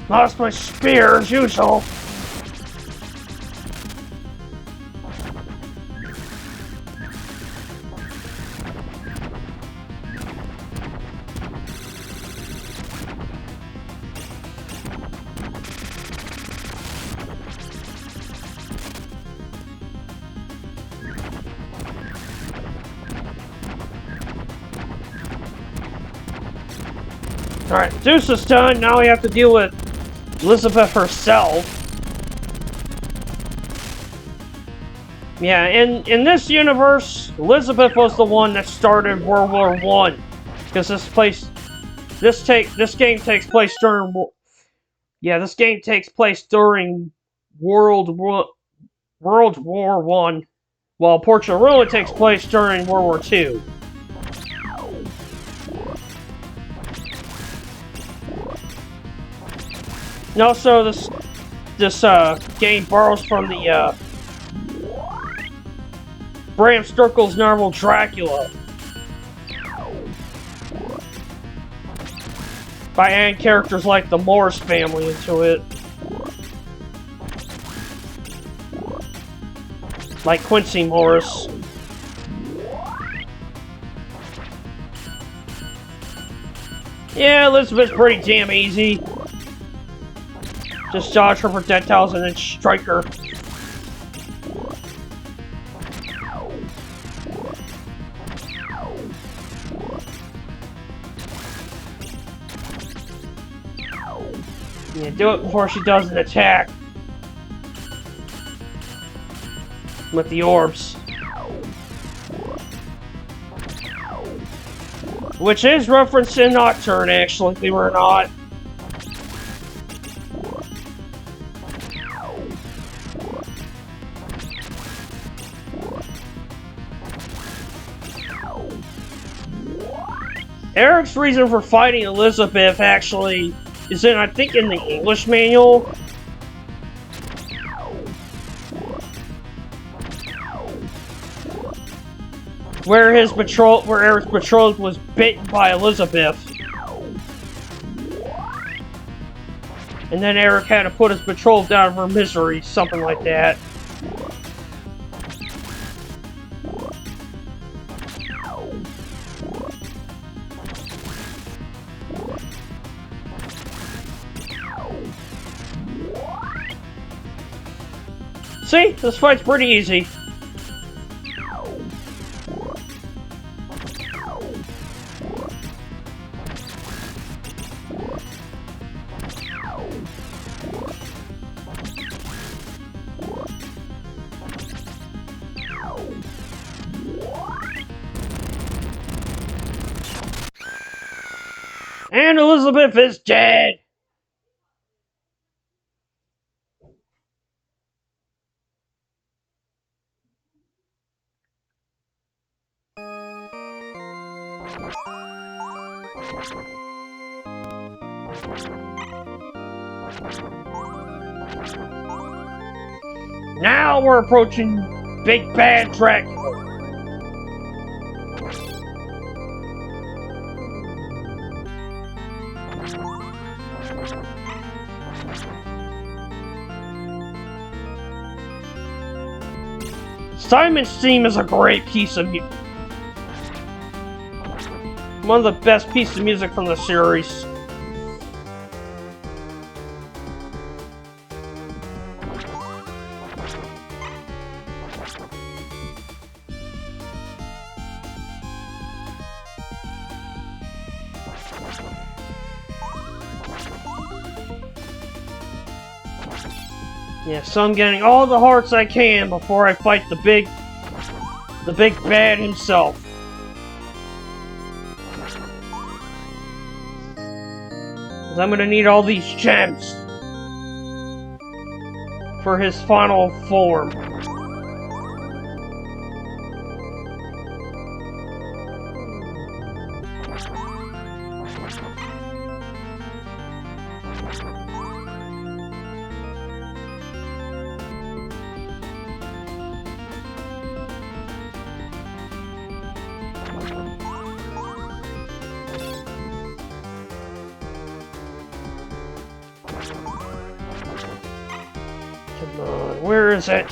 Lost my spear as usual. Alright, Medusa's done. Now we have to deal with Elizabeth herself. Yeah, in this universe, Elizabeth was the one that started World War I. Because this game takes place during World War I. while Portrait of Ruin takes place during World War II. And also, this game borrows from the Bram Stoker's novel Dracula by adding characters like the Morris family into it, like Quincy Morris. Yeah, Elizabeth's pretty damn easy. Just dodge her projectiles and then strike her. Yeah, do it before she does an attack. With the orbs. Which is referenced in Nocturne, actually, believe it or not. Eric's reason for fighting Elizabeth actually is in, I think, in the English manual. Where Eric's betrothed was bitten by Elizabeth. And then Eric had to put his betrothed out of her misery, something like that. See? This fight's pretty easy. And Elizabeth is dead! Now we're approaching Big Bad Dracula. Simon's theme is a great piece of music. One of the best pieces of music from the series. Yeah, so I'm getting all the hearts I can before I fight the big bad himself. Because I'm gonna need all these gems for his final form. Come on, where is it?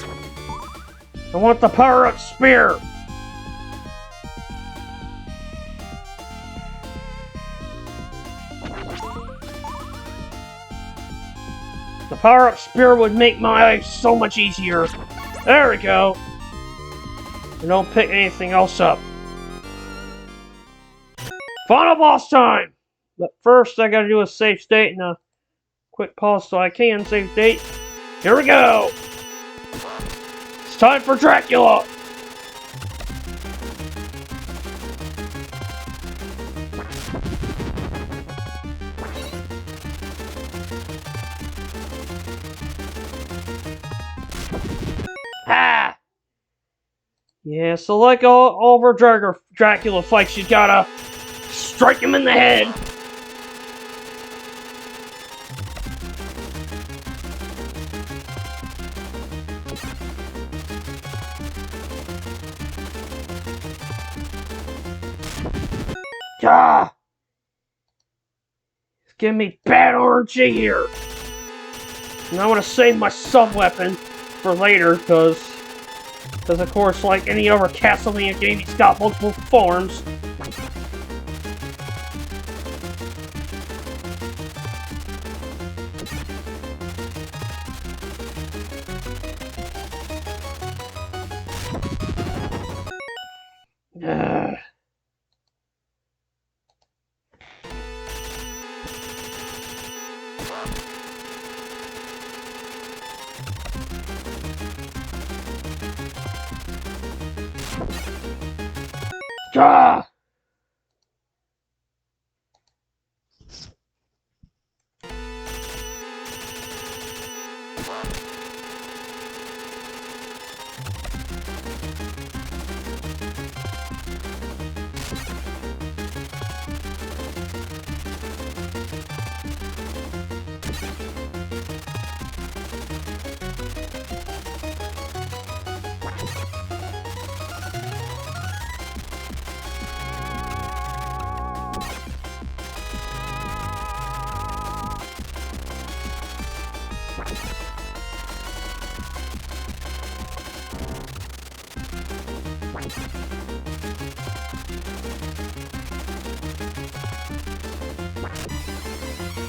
I want the power-up spear! The power-up spear would make my life so much easier. There we go. And don't pick anything else up. Final boss time! But first I gotta do a save state and a quick pause so I can save state. Here we go! It's time for Dracula! Ha! Yeah, so like all of our Dracula fights, you gotta strike him in the head. Ah! It's giving me bad RNG here. And I want to save my sub-weapon for later, because of course, like any other Castlevania game, he's got multiple forms. Ah!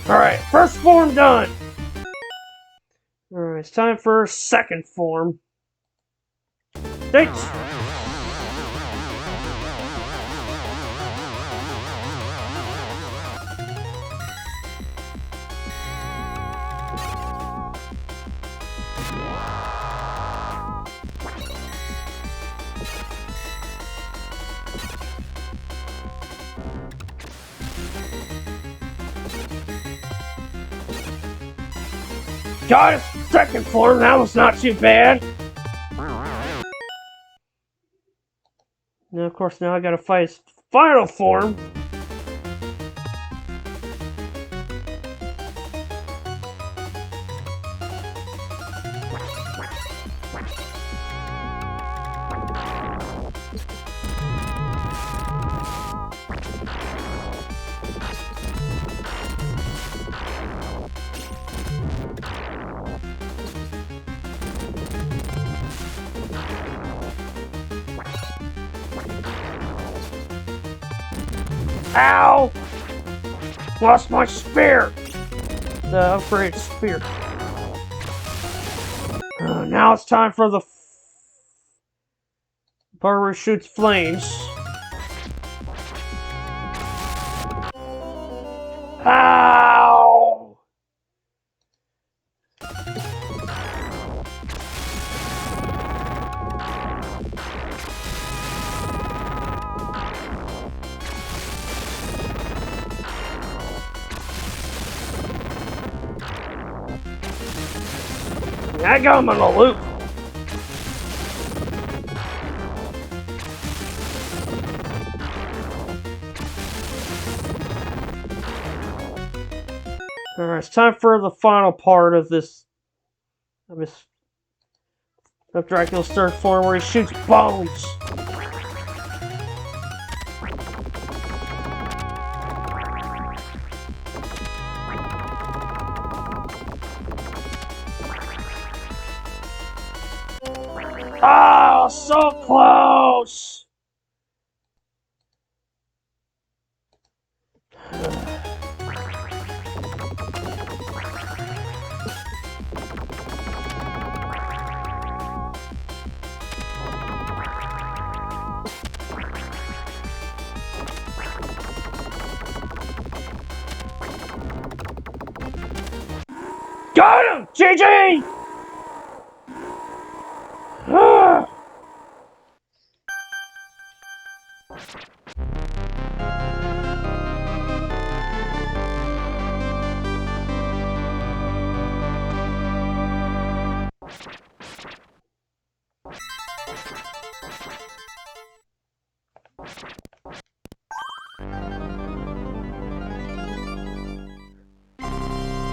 Alright, first form done! Alright, it's time for second form. Thanks! Got his second form, that was not too bad. Now, of course, now I gotta fight his final form. Ow! Lost my spear! The upgraded spear. Now it's time for the part where it shoots flames. Ow! I got him on a loop. Alright, it's time for the final part of this. Of Dracula's third form, where he shoots bones. Oh, so close! Got him! GG!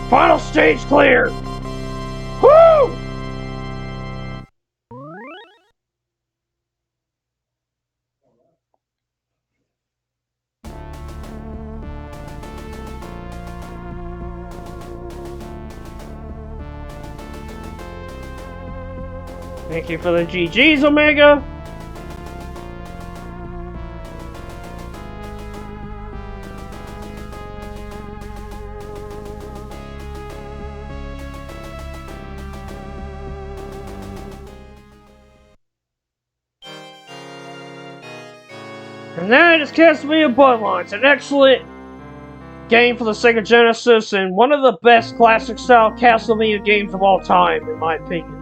Final stage clear! Woo! Thank you for the GGs, Omega! And that is Castlevania Bloodlines, an excellent game for the Sega Genesis and one of the best classic-style Castlevania games of all time, in my opinion.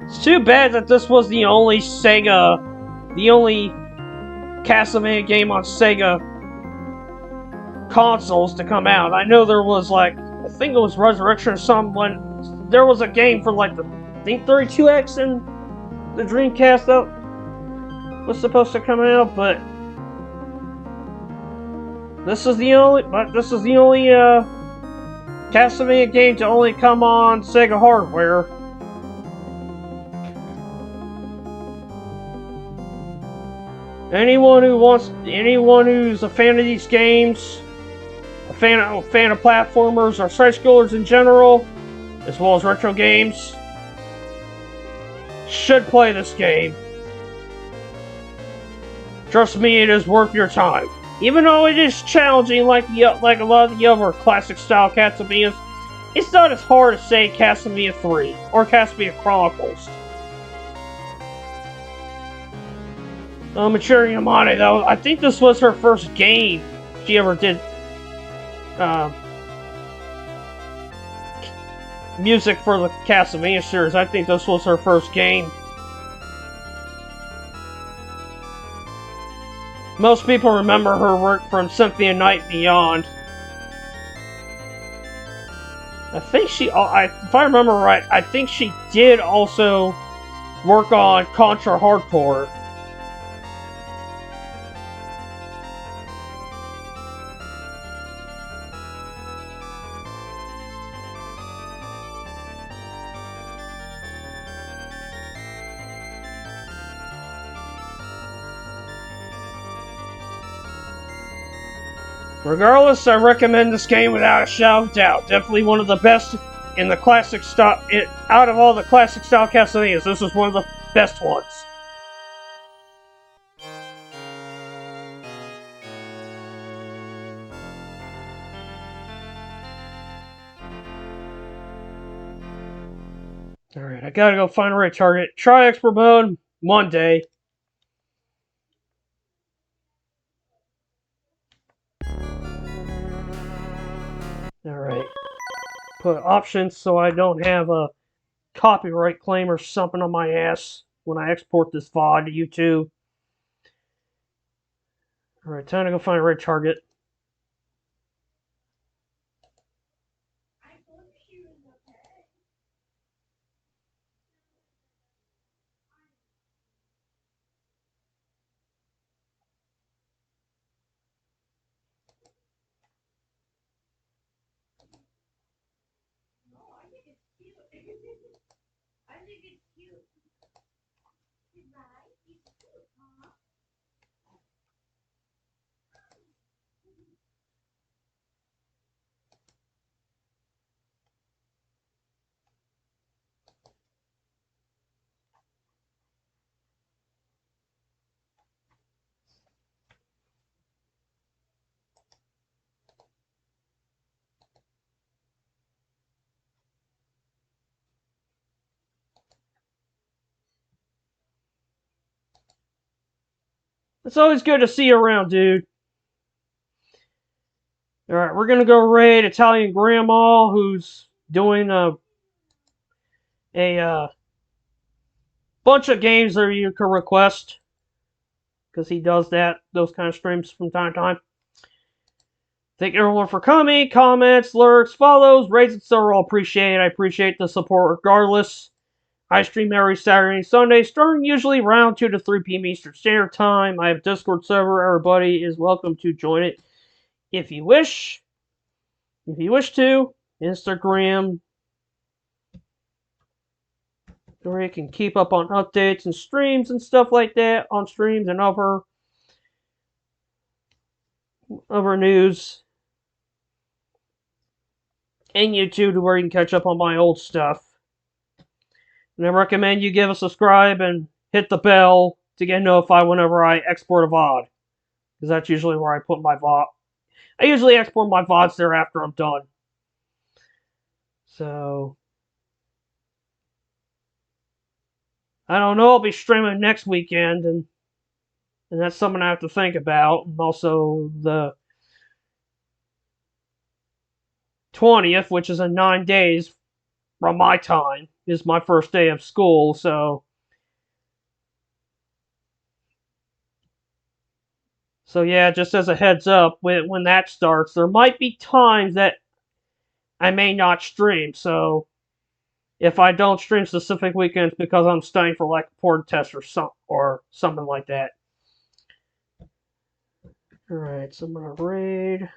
It's too bad that this was the only Castlevania game on Sega consoles to come out. I know there was I think it was Resurrection or something, there was a game for I think 32X and the Dreamcast that was supposed to come out, but this is the only Castlevania game to only come on Sega hardware. Anyone who's a fan of these games, a fan of platformers or side-scrollers in general, as well as retro games, should play this game. Trust me, it is worth your time. Even though it is challenging like a lot of the other classic-style Castlevanias, it's not as hard as, say, Castlevania 3 or Castlevania Chronicles. Michiru Yamane, though, I think this was her first game she ever did music for the Castlevania series. I think this was her first game. Most people remember her work from Symphony of Night and Beyond. I think if I remember right, I think she did also work on Contra Hardcore. Regardless, I recommend this game without a shadow of doubt. Definitely one of the best in the classic style. Out of all the classic style Castlevanias, this is one of the best ones. Alright, I gotta go find the right target. Try expert mode Monday. Alright. Put options so I don't have a copyright claim or something on my ass when I export this VOD to YouTube. Alright, time to go find the right target. It's always good to see you around, dude. Alright, we're gonna go raid Italian Grandma, who's doing a bunch of games that you can request. Because he does those kind of streams from time to time. Thank everyone for coming, comments, lurks, follows, raises are all appreciated. I appreciate the support regardless. I stream every Saturday and Sunday, starting usually around 2 to 3 p.m. Eastern Standard Time. I have a Discord server. Everybody is welcome to join it if you wish. If you wish to. Instagram, where you can keep up on updates and streams and stuff like that on streams and other news. And YouTube, to where you can catch up on my old stuff. And I recommend you give a subscribe and hit the bell to get notified whenever I export a VOD. Because that's usually where I put my VOD. I usually export my VODs there after I'm done. So, I don't know, I'll be streaming next weekend, and that's something I have to think about. And also the 20th, which is in 9 days from my time, is my first day of school, so yeah, just as a heads up, when that starts, there might be times that I may not stream, so if I don't stream specific weekends because I'm studying for like a port test or something like that. Alright, so I'm gonna raid.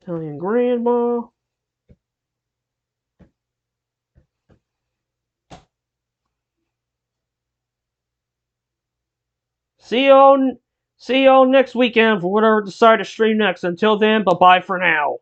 Italian Grandma. See y'all next weekend for whatever I decide to stream next. Until then, bye-bye for now.